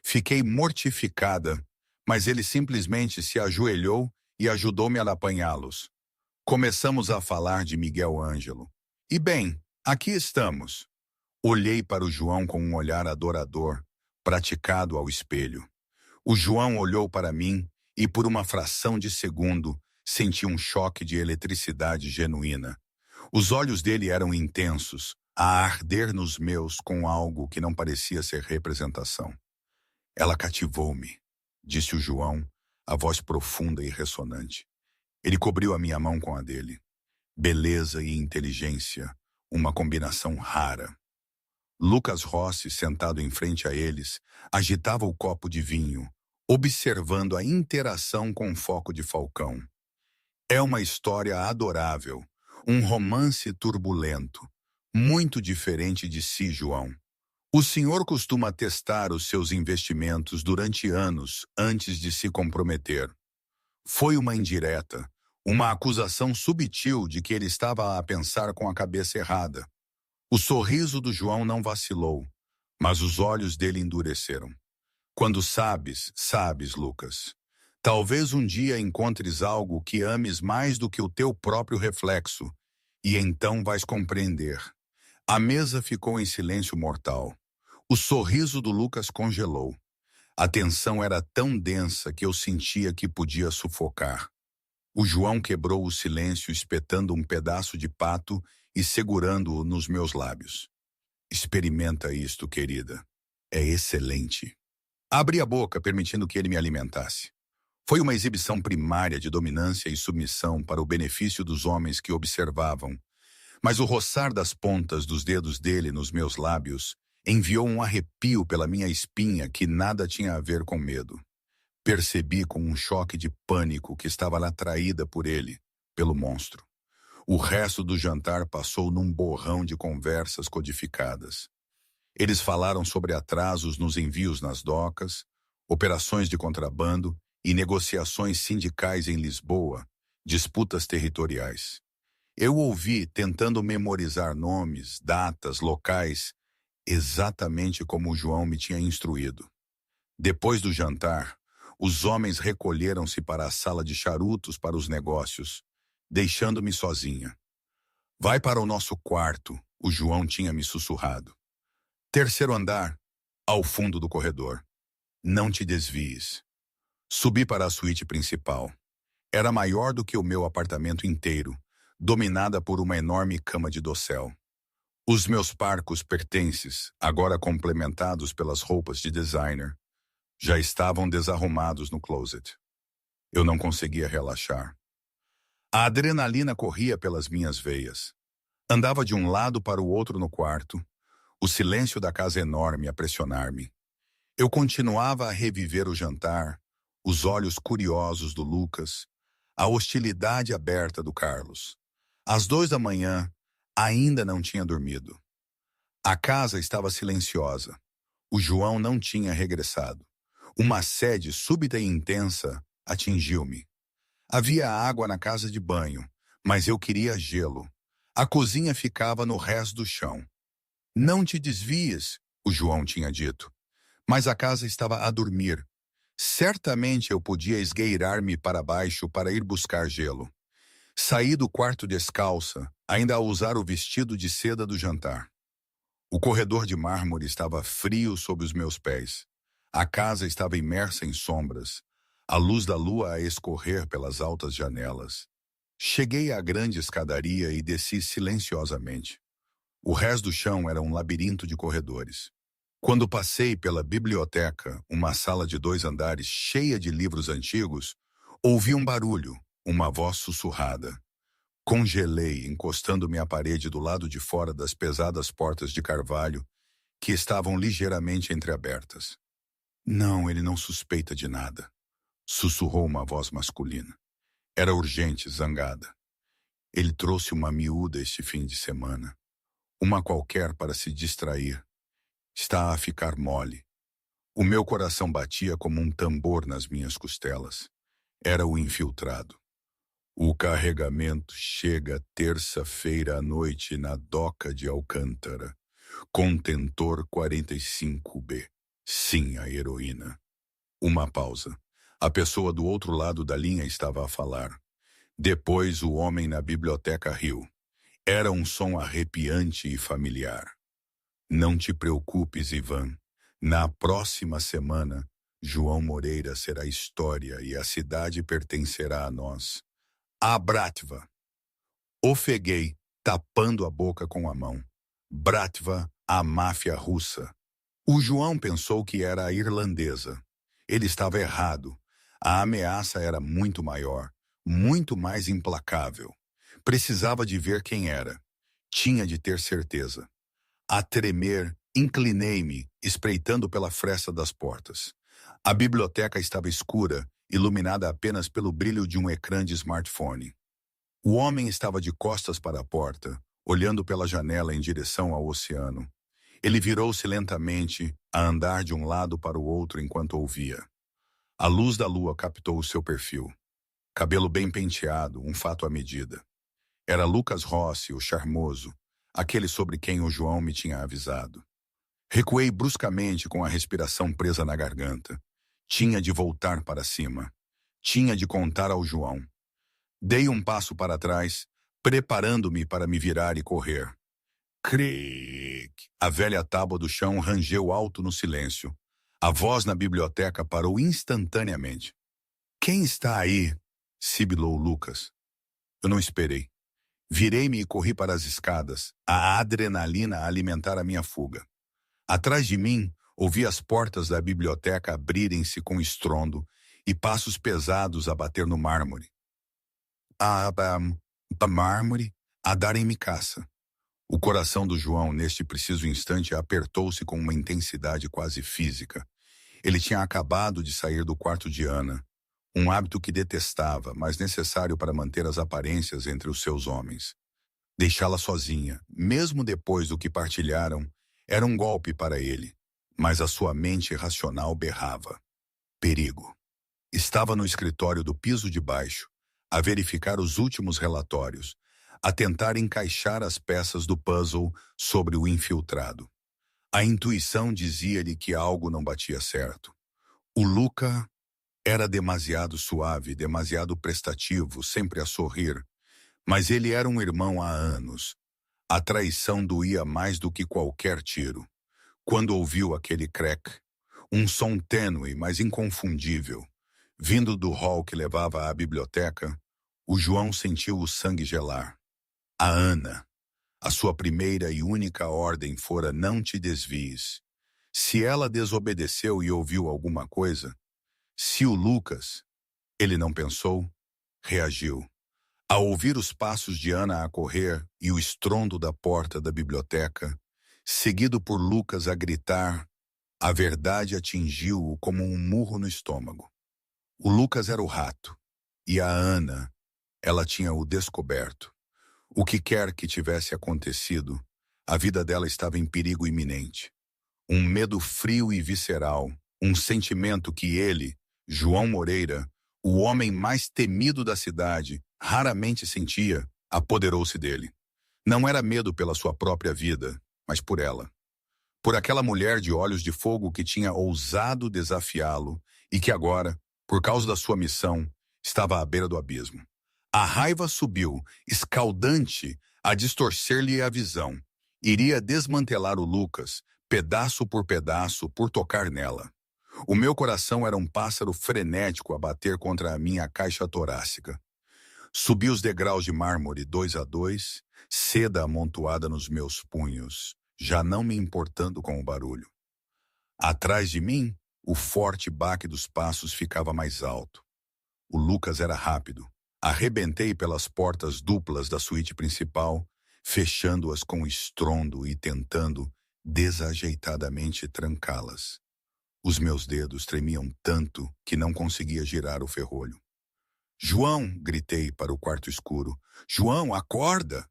Fiquei mortificada, mas ele simplesmente se ajoelhou e ajudou-me a apanhá-los. Começamos a falar de Miguel Ângelo. E bem, aqui estamos. Olhei para o João com um olhar adorador, praticado ao espelho. O João olhou para mim e, por uma fração de segundo, senti um choque de eletricidade genuína. Os olhos dele eram intensos, a arder nos meus com algo que não parecia ser representação. Ela cativou-me, disse o João, a voz profunda e ressonante. Ele cobriu a minha mão com a dele. Beleza e inteligência, uma combinação rara. Lucas Rossi, sentado em frente a eles, agitava o copo de vinho, observando a interação com foco de falcão. É uma história adorável, um romance turbulento, muito diferente de si, João. O senhor costuma testar os seus investimentos durante anos antes de se comprometer. Foi uma indireta, uma acusação subtil de que ele estava a pensar com a cabeça errada. O sorriso do João não vacilou, mas os olhos dele endureceram. Quando sabes, sabes, Lucas. Talvez um dia encontres algo que ames mais do que o teu próprio reflexo, e então vais compreender. A mesa ficou em silêncio mortal. O sorriso do Lucas congelou. A tensão era tão densa que eu sentia que podia sufocar. O João quebrou o silêncio espetando um pedaço de pato e segurando-o nos meus lábios. Experimenta isto, querida. É excelente. Abri a boca, permitindo que ele me alimentasse. Foi uma exibição primária de dominância e submissão para o benefício dos homens que observavam, mas o roçar das pontas dos dedos dele nos meus lábios enviou um arrepio pela minha espinha que nada tinha a ver com medo. Percebi com um choque de pânico que estava atraída por ele, pelo monstro. O resto do jantar passou num borrão de conversas codificadas. Eles falaram sobre atrasos nos envios nas docas, operações de contrabando e negociações sindicais em Lisboa, disputas territoriais. Eu ouvi tentando memorizar nomes, datas, locais, exatamente como o João me tinha instruído. Depois do jantar, os homens recolheram-se para a sala de charutos para os negócios, deixando-me sozinha. Vai para o nosso quarto, o João tinha me sussurrado. Terceiro andar, ao fundo do corredor. Não te desvies. Subi para a suíte principal. Era maior do que o meu apartamento inteiro, dominada por uma enorme cama de dossel. Os meus parcos pertences, agora complementados pelas roupas de designer, já estavam desarrumados no closet. Eu não conseguia relaxar. A adrenalina corria pelas minhas veias. Andava de um lado para o outro no quarto, o silêncio da casa enorme a pressionar-me. Eu continuava a reviver o jantar, os olhos curiosos do Lucas, a hostilidade aberta do Carlos. Às 2 da manhã, ainda não tinha dormido. A casa estava silenciosa. O João não tinha regressado. Uma sede súbita e intensa atingiu-me. Havia água na casa de banho, mas eu queria gelo. A cozinha ficava no rés do chão. Não te desvies, o João tinha dito. Mas a casa estava a dormir. Certamente eu podia esgueirar-me para baixo para ir buscar gelo. Saí do quarto descalça, ainda a usar o vestido de seda do jantar. O corredor de mármore estava frio sob os meus pés. A casa estava imersa em sombras, a luz da lua a escorrer pelas altas janelas. Cheguei à grande escadaria e desci silenciosamente. O resto do chão era um labirinto de corredores. Quando passei pela biblioteca, uma sala de 2 andares cheia de livros antigos, ouvi um barulho, uma voz sussurrada. Congelei, encostando-me à parede do lado de fora das pesadas portas de carvalho, que estavam ligeiramente entreabertas. Não, ele não suspeita de nada, sussurrou uma voz masculina. Era urgente, zangada. Ele trouxe uma miúda este fim de semana. Uma qualquer para se distrair. Está a ficar mole. O meu coração batia como um tambor nas minhas costelas. Era o infiltrado. O carregamento chega terça-feira à noite na doca de Alcântara. Contentor 45B. Sim, a heroína. Uma pausa. A pessoa do outro lado da linha estava a falar. Depois o homem na biblioteca riu. Era um som arrepiante e familiar. Não te preocupes, Ivan. Na próxima semana, João Moreira será história e a cidade pertencerá a nós. A Bratva. Ofeguei, tapando a boca com a mão. Bratva, a máfia russa. O João pensou que era a irlandesa. Ele estava errado. A ameaça era muito maior, muito mais implacável. Precisava de ver quem era. Tinha de ter certeza. A tremer, inclinei-me, espreitando pela fresta das portas. A biblioteca estava escura, iluminada apenas pelo brilho de um ecrã de smartphone. O homem estava de costas para a porta, olhando pela janela em direção ao oceano. Ele virou-se lentamente, a andar de um lado para o outro enquanto ouvia. A luz da lua captou o seu perfil. Cabelo bem penteado, um fato à medida. Era Lucas Rossi, o charmoso, aquele sobre quem o João me tinha avisado. Recuei bruscamente com a respiração presa na garganta. Tinha de voltar para cima. Tinha de contar ao João. Dei um passo para trás, preparando-me para me virar e correr. Cric! A velha tábua do chão rangeu alto no silêncio. A voz na biblioteca parou instantaneamente. Quem está aí? Sibilou Lucas. Eu não esperei. Virei-me e corri para as escadas, a adrenalina a alimentar a minha fuga. Atrás de mim, ouvi as portas da biblioteca abrirem-se com estrondo e passos pesados a bater no mármore. Mármore a darem-me caça. O coração do João, neste preciso instante, apertou-se com uma intensidade quase física. Ele tinha acabado de sair do quarto de Ana, um hábito que detestava, mas necessário para manter as aparências entre os seus homens. Deixá-la sozinha, mesmo depois do que partilharam, era um golpe para ele, mas a sua mente racional berrava. Perigo. Estava no escritório do piso de baixo, a verificar os últimos relatórios, a tentar encaixar as peças do puzzle sobre o infiltrado. A intuição dizia-lhe que algo não batia certo. O Luca era demasiado suave, demasiado prestativo, sempre a sorrir, Mas ele era um irmão há anos. A traição doía mais do que qualquer tiro. Quando ouviu aquele crack, um som tênue, mas inconfundível, vindo do hall que levava à biblioteca, o João sentiu o sangue gelar. A Ana. A sua primeira e única ordem fora: não te desvies. Se ela desobedeceu e ouviu alguma coisa, se o Lucas, ele não pensou, reagiu. Ao ouvir os passos de Ana a correr e o estrondo da porta da biblioteca, seguido por Lucas a gritar, a verdade atingiu-o como um murro no estômago. O Lucas era o rato, e a Ana, ela tinha o descoberto. O que quer que tivesse acontecido, a vida dela estava em perigo iminente. Um medo frio e visceral, um sentimento que ele, João Moreira, o homem mais temido da cidade, raramente sentia, apoderou-se dele. Não era medo pela sua própria vida, mas por ela. Por aquela mulher de olhos de fogo que tinha ousado desafiá-lo e que agora, por causa da sua missão, estava à beira do abismo. A raiva subiu, escaldante, a distorcer-lhe a visão. Iria desmantelar o Lucas, pedaço por tocar nela. O meu coração era um pássaro frenético a bater contra a minha caixa torácica. Subi os degraus de mármore 2 a 2, seda amontoada nos meus punhos, já não me importando com o barulho. Atrás de mim, o forte baque dos passos ficava mais alto. O Lucas era rápido. Arrebentei pelas portas duplas da suíte principal, fechando-as com estrondo e tentando, desajeitadamente, trancá-las. Os meus dedos tremiam tanto que não conseguia girar o ferrolho. «João!» gritei para o quarto escuro. «João, acorda!»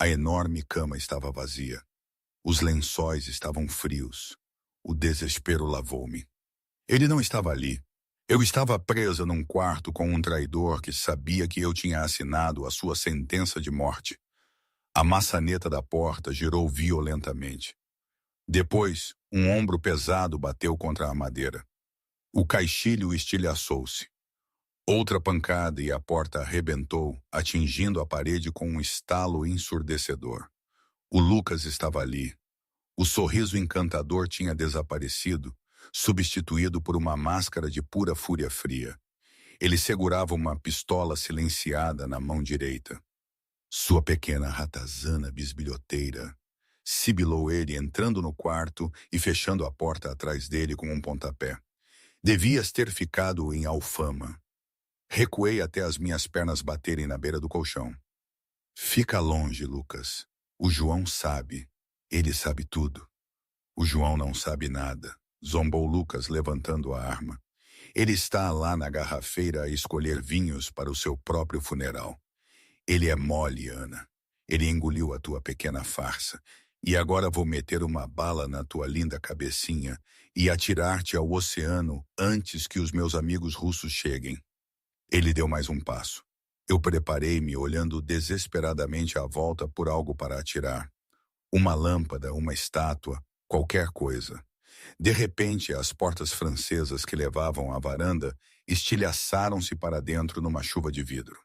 A enorme cama estava vazia. Os lençóis estavam frios. O desespero lavou-me. Ele não estava ali. Eu estava presa num quarto com um traidor que sabia que eu tinha assinado a sua sentença de morte. A maçaneta da porta girou violentamente. Depois, um ombro pesado bateu contra a madeira. O caixilho estilhaçou-se. Outra pancada e a porta arrebentou, atingindo a parede com um estalo ensurdecedor. O Lucas estava ali. O sorriso encantador tinha desaparecido, substituído por uma máscara de pura fúria fria. Ele segurava uma pistola silenciada na mão direita. Sua pequena ratazana bisbilhoteira, sibilou ele entrando no quarto e fechando a porta atrás dele com um pontapé. Devias ter ficado em Alfama. Recuei até as minhas pernas baterem na beira do colchão. Fica longe, Lucas. O João sabe. Ele sabe tudo. O João não sabe nada, zombou Lucas levantando a arma. Ele está lá na garrafeira a escolher vinhos para o seu próprio funeral. Ele é mole, Ana. Ele engoliu a tua pequena farsa. E agora vou meter uma bala na tua linda cabecinha e atirar-te ao oceano antes que os meus amigos russos cheguem. Ele deu mais um passo. Eu preparei-me, olhando desesperadamente à volta por algo para atirar. Uma lâmpada, uma estátua, qualquer coisa. De repente, as portas francesas que levavam à varanda estilhaçaram-se para dentro numa chuva de vidro.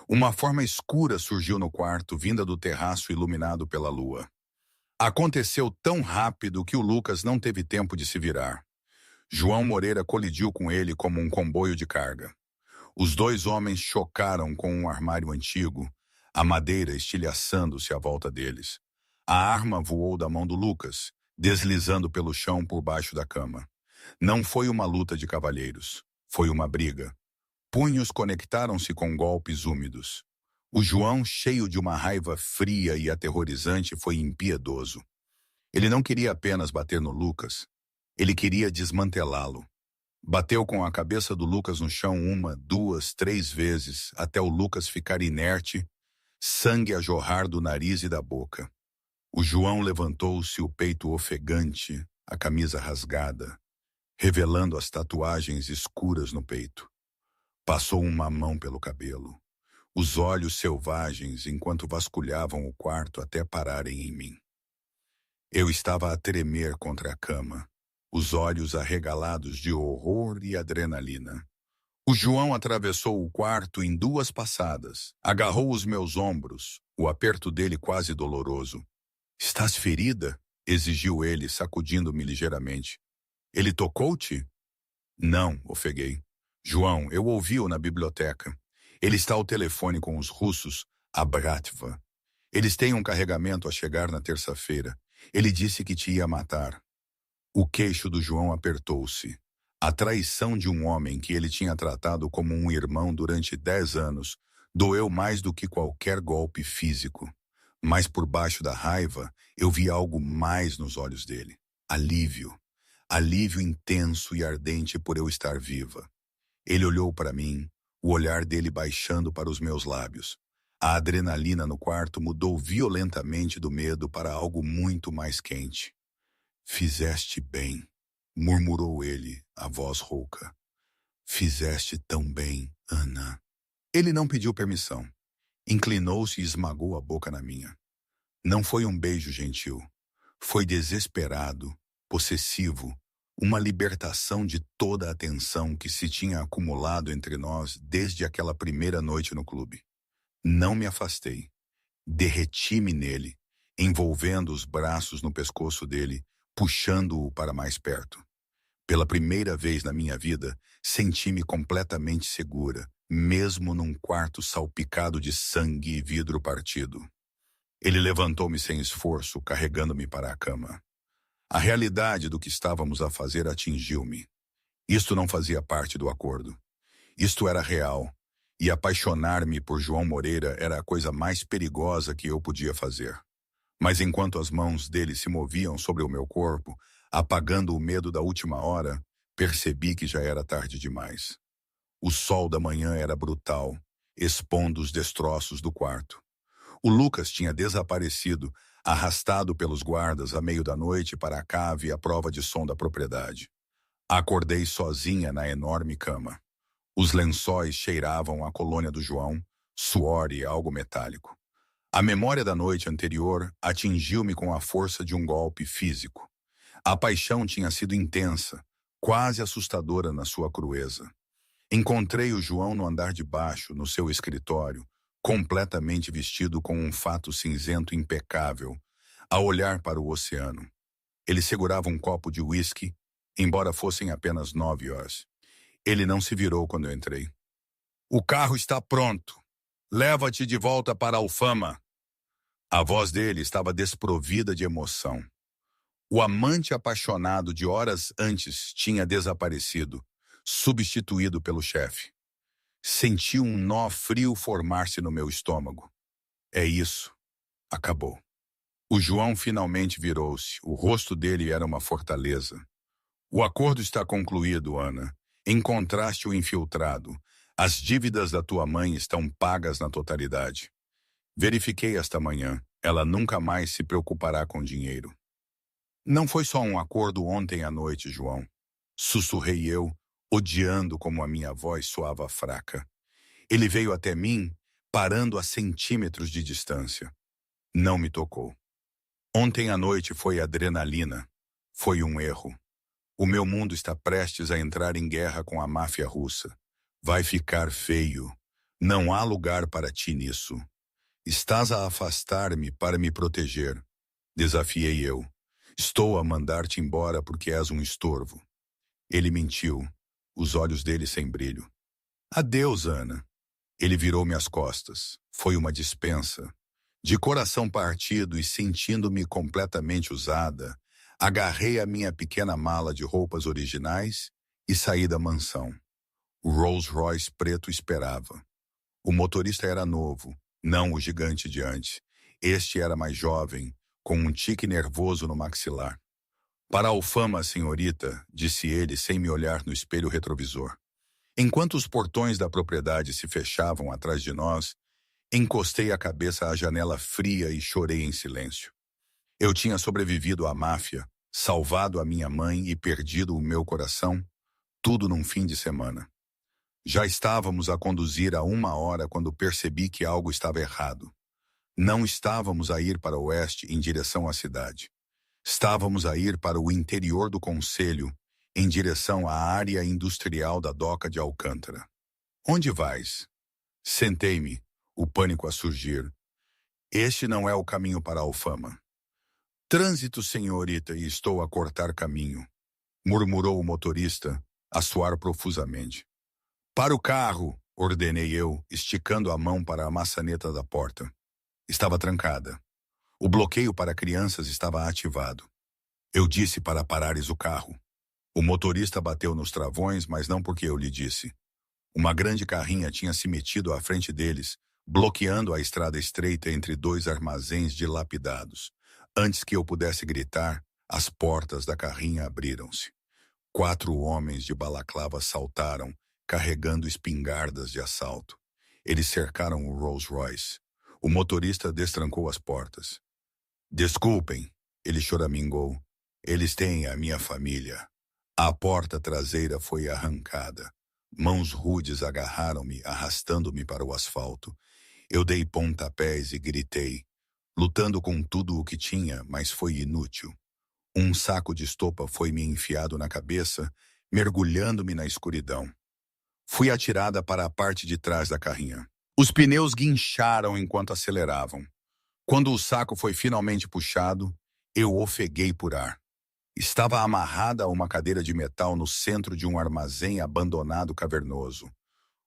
Uma forma escura surgiu no quarto, vinda do terraço iluminado pela lua. Aconteceu tão rápido que o Lucas não teve tempo de se virar. João Moreira colidiu com ele como um comboio de carga. Os dois homens chocaram com um armário antigo, a madeira estilhaçando-se à volta deles. A arma voou da mão do Lucas, deslizando pelo chão por baixo da cama. Não foi uma luta de cavalheiros, foi uma briga. Punhos conectaram-se com golpes úmidos. O João, cheio de uma raiva fria e aterrorizante, foi impiedoso. Ele não queria apenas bater no Lucas, ele queria desmantelá-lo. Bateu com a cabeça do Lucas no chão 1, 2, 3 vezes, até o Lucas ficar inerte, sangue a jorrar do nariz e da boca. O João levantou-se, o peito ofegante, a camisa rasgada, revelando as tatuagens escuras no peito. Passou uma mão pelo cabelo, os olhos selvagens enquanto vasculhavam o quarto até pararem em mim. Eu estava a tremer contra a cama, os olhos arregalados de horror e adrenalina. O João atravessou o quarto em 2 passadas. Agarrou os meus ombros, o aperto dele quase doloroso. Estás ferida? Exigiu ele, sacudindo-me ligeiramente. Ele tocou-te? Não, ofeguei. João, eu ouvi-o na biblioteca. Ele está ao telefone com os russos, a Bratva. Eles têm um carregamento a chegar na terça-feira. Ele disse que te ia matar. O queixo do João apertou-se. A traição de um homem que ele tinha tratado como um irmão durante 10 anos doeu mais do que qualquer golpe físico. Mas por baixo da raiva, eu vi algo mais nos olhos dele. Alívio. Alívio intenso e ardente por eu estar viva. Ele olhou para mim, o olhar dele baixando para os meus lábios. A adrenalina no quarto mudou violentamente do medo para algo muito mais quente. Fizeste bem, murmurou ele, a voz rouca. Fizeste tão bem, Ana. Ele não pediu permissão. Inclinou-se e esmagou a boca na minha. Não foi um beijo gentil. Foi desesperado, possessivo, uma libertação de toda a tensão que se tinha acumulado entre nós desde aquela primeira noite no clube. Não me afastei. Derreti-me nele, envolvendo os braços no pescoço dele, puxando-o para mais perto. Pela primeira vez na minha vida, senti-me completamente segura, mesmo num quarto salpicado de sangue e vidro partido. Ele levantou-me sem esforço, carregando-me para a cama. A realidade do que estávamos a fazer atingiu-me. Isto não fazia parte do acordo. Isto era real, e apaixonar-me por João Moreira era a coisa mais perigosa que eu podia fazer. Mas enquanto as mãos dele se moviam sobre o meu corpo, apagando o medo da última hora, percebi que já era tarde demais. O sol da manhã era brutal, expondo os destroços do quarto. O Lucas tinha desaparecido, arrastado pelos guardas à meio da noite para a cave à prova de som da propriedade. Acordei sozinha na enorme cama. Os lençóis cheiravam a colônia do João, suor e algo metálico. A memória da noite anterior atingiu-me com a força de um golpe físico. A paixão tinha sido intensa, quase assustadora na sua crueza. Encontrei o João no andar de baixo, no seu escritório, completamente vestido com um fato cinzento impecável, a olhar para o oceano. Ele segurava um copo de uísque, embora fossem apenas 9 horas. Ele não se virou quando eu entrei. O carro está pronto. Leva-te de volta para a Alfama. A voz dele estava desprovida de emoção. O amante apaixonado de horas antes tinha desaparecido, substituído pelo chefe. Senti um nó frio formar-se no meu estômago. É isso. Acabou. O João finalmente virou-se. O rosto dele era uma fortaleza. O acordo está concluído, Ana. Encontraste o infiltrado. As dívidas da tua mãe estão pagas na totalidade. Verifiquei esta manhã. Ela nunca mais se preocupará com dinheiro. Não foi só um acordo ontem à noite, João. Sussurrei eu, odiando como a minha voz soava fraca. Ele veio até mim, parando a centímetros de distância. Não me tocou. Ontem à noite foi adrenalina. Foi um erro. O meu mundo está prestes a entrar em guerra com a máfia russa. Vai ficar feio. Não há lugar para ti nisso. Estás a afastar-me para me proteger. Desafiei eu. Estou a mandar-te embora porque és um estorvo. Ele mentiu, os olhos dele sem brilho. Adeus, Ana. Ele virou-me as costas. Foi uma dispensa. De coração partido e sentindo-me completamente usada, agarrei a minha pequena mala de roupas originais e saí da mansão. O Rolls Royce preto esperava. O motorista era novo, não o gigante de antes. Este era mais jovem, com um tique nervoso no maxilar. Para a Alfama, senhorita, disse ele sem me olhar no espelho retrovisor. Enquanto os portões da propriedade se fechavam atrás de nós, encostei a cabeça à janela fria e chorei em silêncio. Eu tinha sobrevivido à máfia, salvado a minha mãe e perdido o meu coração, tudo num fim de semana. Já estávamos a conduzir a 1 hora quando percebi que algo estava errado. Não estávamos a ir para o oeste em direção à cidade. Estávamos a ir para o interior do concelho, em direção à área industrial da doca de Alcântara. Onde vais? Sentei-me, o pânico a surgir. Este não é o caminho para a Alfama. Trânsito, senhorita, e estou a cortar caminho, murmurou o motorista, a suar profusamente. Para o carro, ordenei eu, esticando a mão para a maçaneta da porta. Estava trancada. O bloqueio para crianças estava ativado. Eu disse para parares o carro. O motorista bateu nos travões, mas não porque eu lhe disse. Uma grande carrinha tinha se metido à frente deles, bloqueando a estrada estreita entre dois armazéns dilapidados. Antes que eu pudesse gritar, as portas da carrinha abriram-se. 4 homens de balaclava saltaram, carregando espingardas de assalto. Eles cercaram o Rolls Royce. O motorista destrancou as portas. Desculpem, ele choramingou. Eles têm a minha família. A porta traseira foi arrancada. Mãos rudes agarraram-me, arrastando-me para o asfalto. Eu dei pontapés e gritei, lutando com tudo o que tinha, mas foi inútil. Um saco de estopa foi me enfiado na cabeça, mergulhando-me na escuridão. Fui atirada para a parte de trás da carrinha. Os pneus guincharam enquanto aceleravam. Quando o saco foi finalmente puxado, eu ofeguei por ar. Estava amarrada a uma cadeira de metal no centro de um armazém abandonado cavernoso.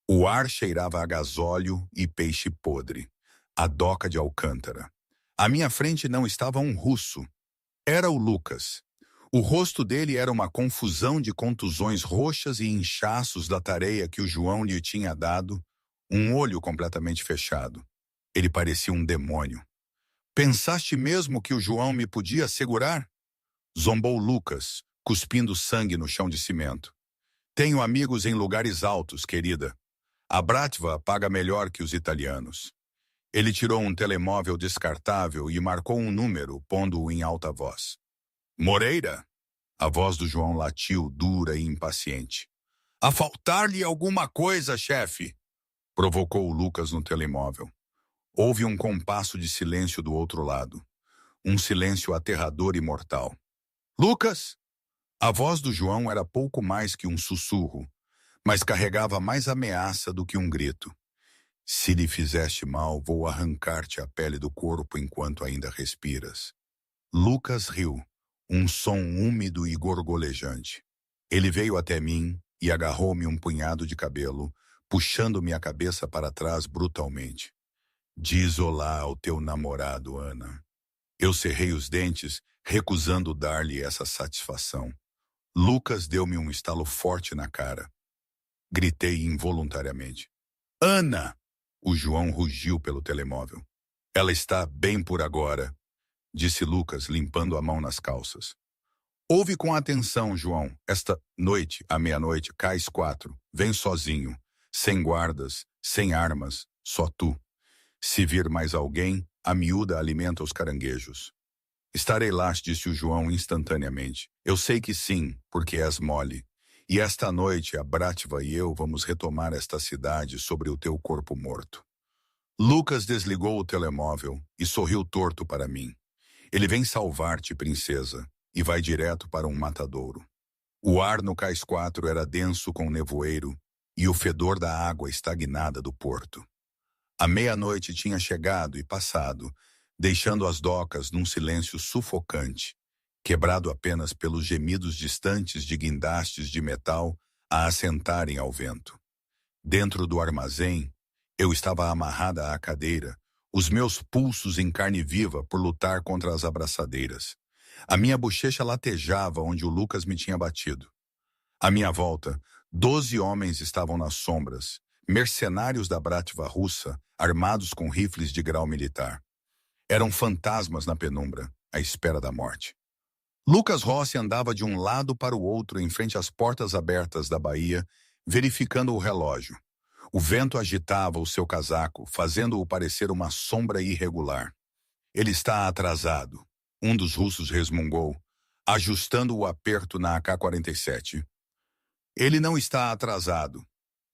O ar cheirava a gasóleo e peixe podre. A doca de Alcântara. À minha frente não estava um russo. Era o Lucas. O rosto dele era uma confusão de contusões roxas e inchaços da tareia que o João lhe tinha dado, um olho completamente fechado. Ele parecia um demônio. Pensaste mesmo que o João me podia segurar? Zombou Lucas, cuspindo sangue no chão de cimento. Tenho amigos em lugares altos, querida. A Bratva paga melhor que os italianos. Ele tirou um telemóvel descartável e marcou um número, pondo-o em alta voz. Moreira? A voz do João latiu, dura e impaciente. A faltar-lhe alguma coisa, chefe? Provocou o Lucas no telemóvel. Houve um compasso de silêncio do outro lado. Um silêncio aterrador e mortal. Lucas? A voz do João era pouco mais que um sussurro, mas carregava mais ameaça do que um grito. Se lhe fizeste mal, vou arrancar-te a pele do corpo enquanto ainda respiras. Lucas riu, um som úmido e gorgolejante. Ele veio até mim e agarrou-me um punhado de cabelo, puxando-me a cabeça para trás brutalmente. Diz olá ao teu namorado, Ana. Eu cerrei os dentes, recusando dar-lhe essa satisfação. Lucas deu-me um estalo forte na cara. Gritei involuntariamente. Ana! O João rugiu pelo telemóvel. Ela está bem por agora, disse Lucas, limpando a mão nas calças. Ouve com atenção, João. Esta noite, à meia-noite, cais 4. Vem sozinho, sem guardas, sem armas, só tu. Se vir mais alguém, a miúda alimenta os caranguejos. Estarei lá, disse o João instantaneamente. Eu sei que sim, porque és mole. E esta noite a Bratva e eu vamos retomar esta cidade sobre o teu corpo morto. Lucas desligou o telemóvel e sorriu torto para mim. Ele vem salvar-te, princesa, e vai direto para um matadouro. O ar no cais 4 era denso com nevoeiro e o fedor da água estagnada do porto. A meia-noite tinha chegado e passado, deixando as docas num silêncio sufocante, quebrado apenas pelos gemidos distantes de guindastes de metal a assentarem ao vento. Dentro do armazém, eu estava amarrada à cadeira, os meus pulsos em carne viva por lutar contra as abraçadeiras. A minha bochecha latejava onde o Lucas me tinha batido. À minha volta, 12 homens estavam nas sombras, mercenários da Bratva russa, armados com rifles de grau militar. Eram fantasmas na penumbra, à espera da morte. Lucas Rossi andava de um lado para o outro em frente às portas abertas da baía, verificando o relógio. O vento agitava o seu casaco, fazendo-o parecer uma sombra irregular. Ele está atrasado, um dos russos resmungou, ajustando o aperto na AK-47. Ele não está atrasado,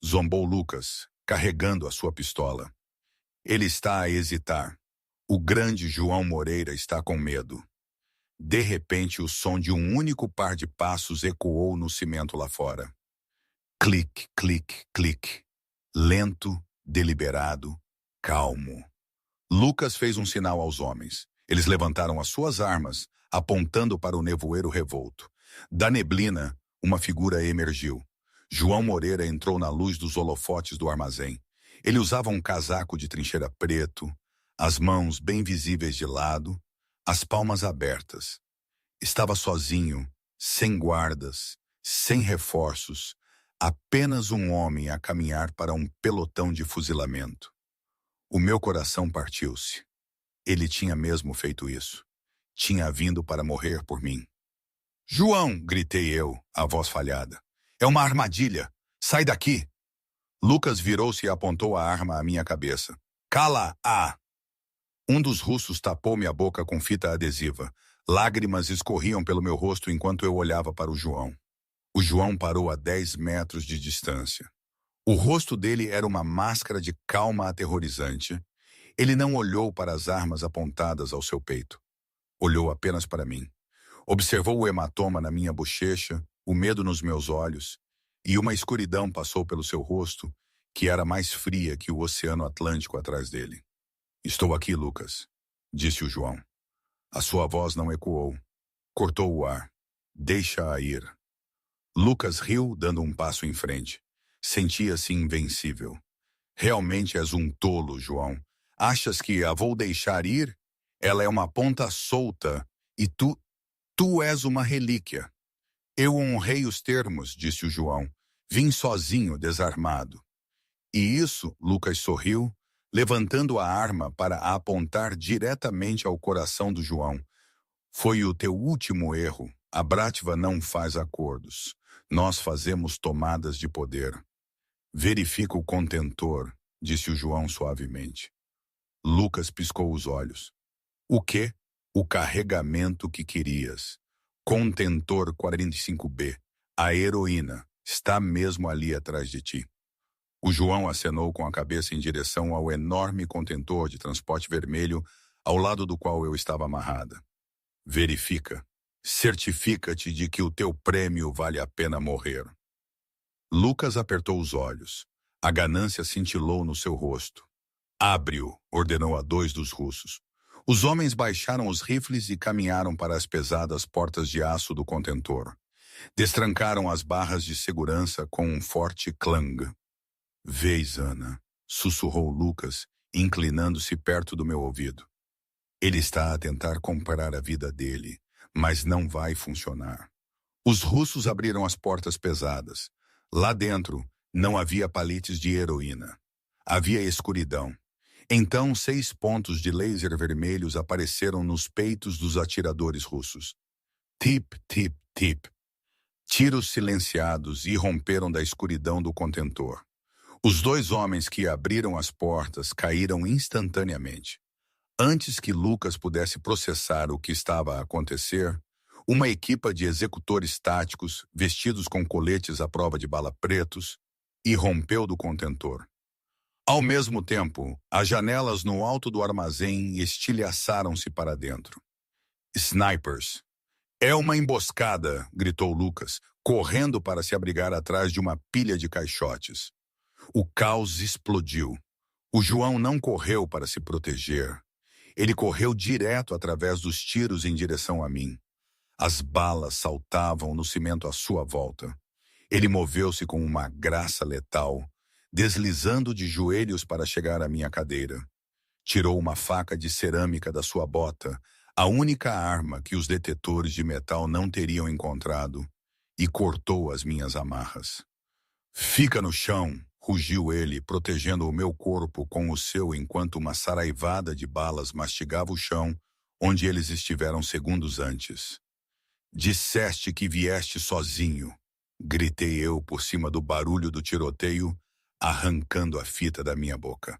zombou Lucas, carregando a sua pistola. Ele está a hesitar. O grande João Moreira está com medo. De repente, o som de um único par de passos ecoou no cimento lá fora. Clique, clique, clique. Lento, deliberado, calmo. Lucas fez um sinal aos homens. Eles levantaram as suas armas, apontando para o nevoeiro revolto. Da neblina, uma figura emergiu. João Moreira entrou na luz dos holofotes do armazém. Ele usava um casaco de trincheira preto, as mãos bem visíveis de lado, as palmas abertas. Estava sozinho, sem guardas, sem reforços, apenas um homem a caminhar para um pelotão de fuzilamento. O meu coração partiu-se. Ele tinha mesmo feito isso. Tinha vindo para morrer por mim. João, gritei eu, a voz falhada. É uma armadilha. Sai daqui. Lucas virou-se e apontou a arma à minha cabeça. Cala-a! Um dos russos tapou-me a boca com fita adesiva. Lágrimas escorriam pelo meu rosto enquanto eu olhava para o João. O João parou a 10 metros de distância. O rosto dele era uma máscara de calma aterrorizante. Ele não olhou para as armas apontadas ao seu peito. Olhou apenas para mim. Observou o hematoma na minha bochecha, o medo nos meus olhos, e uma escuridão passou pelo seu rosto, que era mais fria que o Oceano Atlântico atrás dele. Estou aqui, Lucas, disse o João. A sua voz não ecoou. Cortou o ar. Deixa-a ir. Lucas riu, dando um passo em frente. Sentia-se invencível. Realmente és um tolo, João. Achas que a vou deixar ir? Ela é uma ponta solta e tu és uma relíquia. Eu honrei os termos, disse o João. Vim sozinho, desarmado. E isso, Lucas sorriu, levantando a arma para a apontar diretamente ao coração do João. Foi o teu último erro. A Bratva não faz acordos. Nós fazemos tomadas de poder. Verifica o contentor, disse o João suavemente. Lucas piscou os olhos. O quê? O carregamento que querias. Contentor 45B. A heroína está mesmo ali atrás de ti. O João acenou com a cabeça em direção ao enorme contentor de transporte vermelho ao lado do qual eu estava amarrada. Verifica. Certifica-te de que o teu prêmio vale a pena morrer. Lucas apertou os olhos. A ganância cintilou no seu rosto. Abre-o, ordenou a 2 dos russos. Os homens baixaram os rifles e caminharam para as pesadas portas de aço do contentor. Destrancaram as barras de segurança com um forte clang. Vês, Ana, sussurrou Lucas, inclinando-se perto do meu ouvido. Ele está a tentar comprar a vida dele, mas não vai funcionar. Os russos abriram as portas pesadas. Lá dentro, não havia paletes de heroína. Havia escuridão. Então, 6 pontos de laser vermelhos apareceram nos peitos dos atiradores russos. Tip, tip, tip. Tiros silenciados irromperam da escuridão do contentor. Os 2 homens que abriram as portas caíram instantaneamente. Antes que Lucas pudesse processar o que estava a acontecer, uma equipa de executores táticos, vestidos com coletes à prova de bala pretos, irrompeu do contentor. Ao mesmo tempo, as janelas no alto do armazém estilhaçaram-se para dentro. Snipers. É uma emboscada, gritou Lucas, correndo para se abrigar atrás de uma pilha de caixotes. O caos explodiu. O João não correu para se proteger. Ele correu direto através dos tiros em direção a mim. As balas saltavam no cimento à sua volta. Ele moveu-se com uma graça letal, deslizando de joelhos para chegar à minha cadeira. Tirou uma faca de cerâmica da sua bota, a única arma que os detetores de metal não teriam encontrado, e cortou as minhas amarras. Fica no chão, rugiu ele, protegendo o meu corpo com o seu enquanto uma saraivada de balas mastigava o chão onde eles estiveram segundos antes. Disseste que vieste sozinho, gritei eu por cima do barulho do tiroteio, arrancando a fita da minha boca.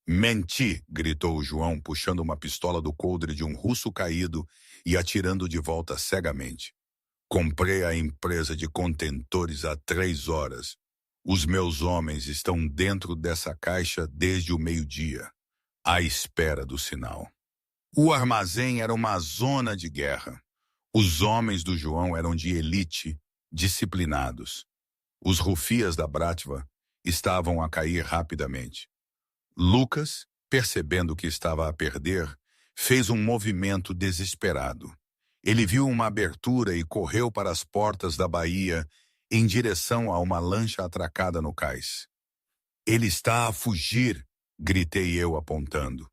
Menti, gritou o João, puxando uma pistola do coldre de um russo caído e atirando de volta cegamente. Comprei a empresa de contentores há 3 horas. Os meus homens estão dentro dessa caixa desde o meio-dia, à espera do sinal. O armazém era uma zona de guerra. Os homens do João eram de elite, disciplinados. Os rufias da Bratva estavam a cair rapidamente. Lucas, percebendo que estava a perder, fez um movimento desesperado. Ele viu uma abertura e correu para as portas da baía em direção a uma lancha atracada no cais. "Ele está a fugir!" gritei eu apontando.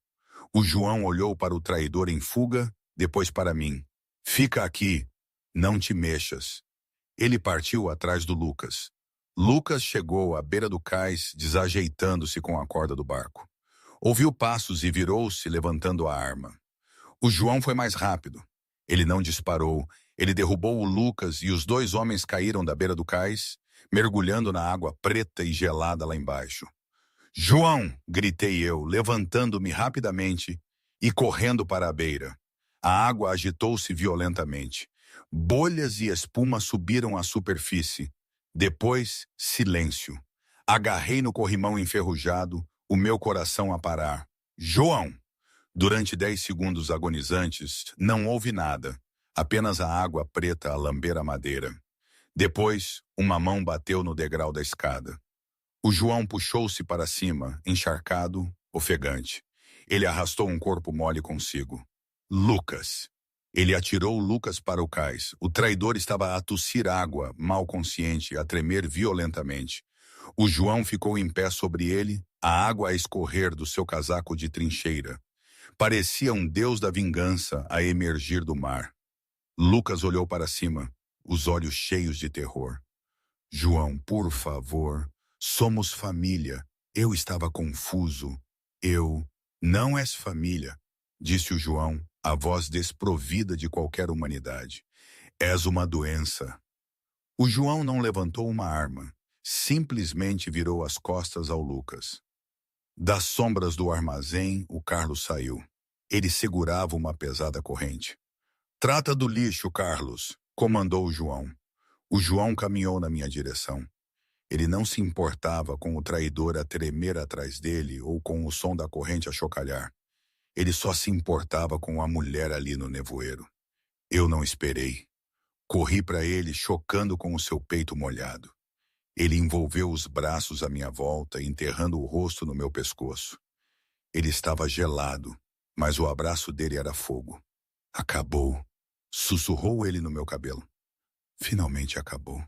O João olhou para o traidor em fuga, depois para mim. "Fica aqui, não te mexas." Ele partiu atrás do Lucas. Lucas chegou à beira do cais, desajeitando-se com a corda do barco. Ouviu passos e virou-se, levantando a arma. O João foi mais rápido. Ele não disparou. Ele derrubou o Lucas e os dois homens caíram da beira do cais, mergulhando na água preta e gelada lá embaixo. "João!" gritei eu, levantando-me rapidamente e correndo para a beira. A água agitou-se violentamente. Bolhas e espuma subiram à superfície. Depois, silêncio. Agarrei no corrimão enferrujado, o meu coração a parar. "João!" Durante 10 segundos agonizantes, não houve nada, apenas a água preta a lamber a madeira. Depois, uma mão bateu no degrau da escada. O João puxou-se para cima, encharcado, ofegante. Ele arrastou um corpo mole consigo. Lucas. Ele atirou Lucas para o cais. O traidor estava a tossir água, mal consciente, a tremer violentamente. O João ficou em pé sobre ele, a água a escorrer do seu casaco de trincheira. Parecia um deus da vingança a emergir do mar. Lucas olhou para cima, os olhos cheios de terror. "João, por favor, somos família." Eu estava confuso. "Não és família", disse o João, a voz desprovida de qualquer humanidade. "És uma doença." O João não levantou uma arma, simplesmente virou as costas ao Lucas. Das sombras do armazém, o Carlos saiu. Ele segurava uma pesada corrente. "Trata do lixo, Carlos", comandou o João. O João caminhou na minha direção. Ele não se importava com o traidor a tremer atrás dele ou com o som da corrente a chocalhar. Ele só se importava com a mulher ali no nevoeiro. Eu não esperei. Corri para ele, chocando com o seu peito molhado. Ele envolveu os braços à minha volta, enterrando o rosto no meu pescoço. Ele estava gelado, mas o abraço dele era fogo. "Acabou", sussurrou ele no meu cabelo. "Finalmente acabou.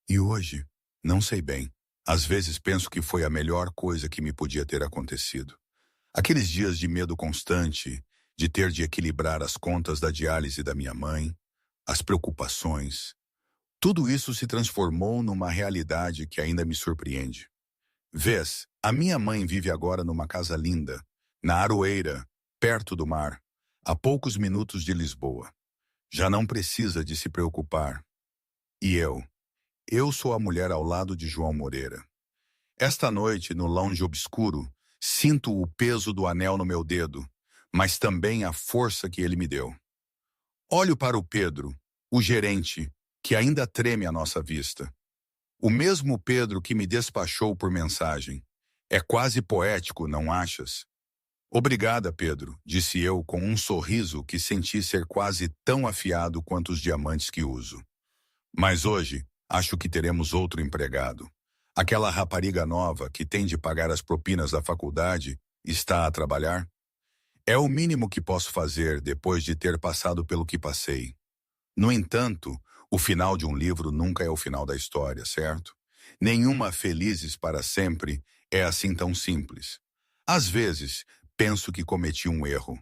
E hoje, não sei bem. Às vezes penso que foi a melhor coisa que me podia ter acontecido. Aqueles dias de medo constante, de ter de equilibrar as contas da diálise da minha mãe, as preocupações, tudo isso se transformou numa realidade que ainda me surpreende. Vês, a minha mãe vive agora numa casa linda, na Aroeira, perto do mar, a poucos minutos de Lisboa. Já não precisa de se preocupar. E eu sou a mulher ao lado de João Moreira. Esta noite, no lounge obscuro, sinto o peso do anel no meu dedo, mas também a força que ele me deu. Olho para o Pedro, o gerente, que ainda treme à nossa vista. O mesmo Pedro que me despachou por mensagem. É quase poético, não achas? "Obrigada, Pedro", disse eu com um sorriso que senti ser quase tão afiado quanto os diamantes que uso. "Mas hoje, acho que teremos outro empregado. Aquela rapariga nova que tem de pagar as propinas da faculdade está a trabalhar? É o mínimo que posso fazer depois de ter passado pelo que passei. No entanto, o final de um livro nunca é o final da história, certo? Nenhuma Felizes para Sempre é assim tão simples. Às vezes, penso que cometi um erro.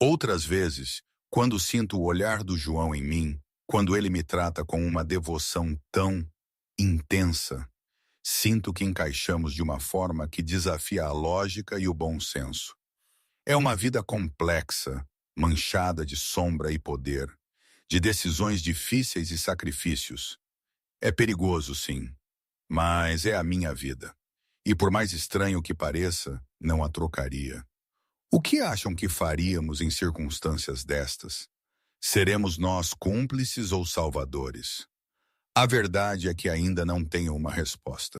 Outras vezes, quando sinto o olhar do João em mim, quando ele me trata com uma devoção tão intensa, sinto que encaixamos de uma forma que desafia a lógica e o bom senso. É uma vida complexa, manchada de sombra e poder, de decisões difíceis e sacrifícios. É perigoso, sim, mas é a minha vida. E por mais estranho que pareça, não a trocaria. O que acham que faríamos em circunstâncias destas? Seremos nós cúmplices ou salvadores? A verdade é que ainda não tenho uma resposta.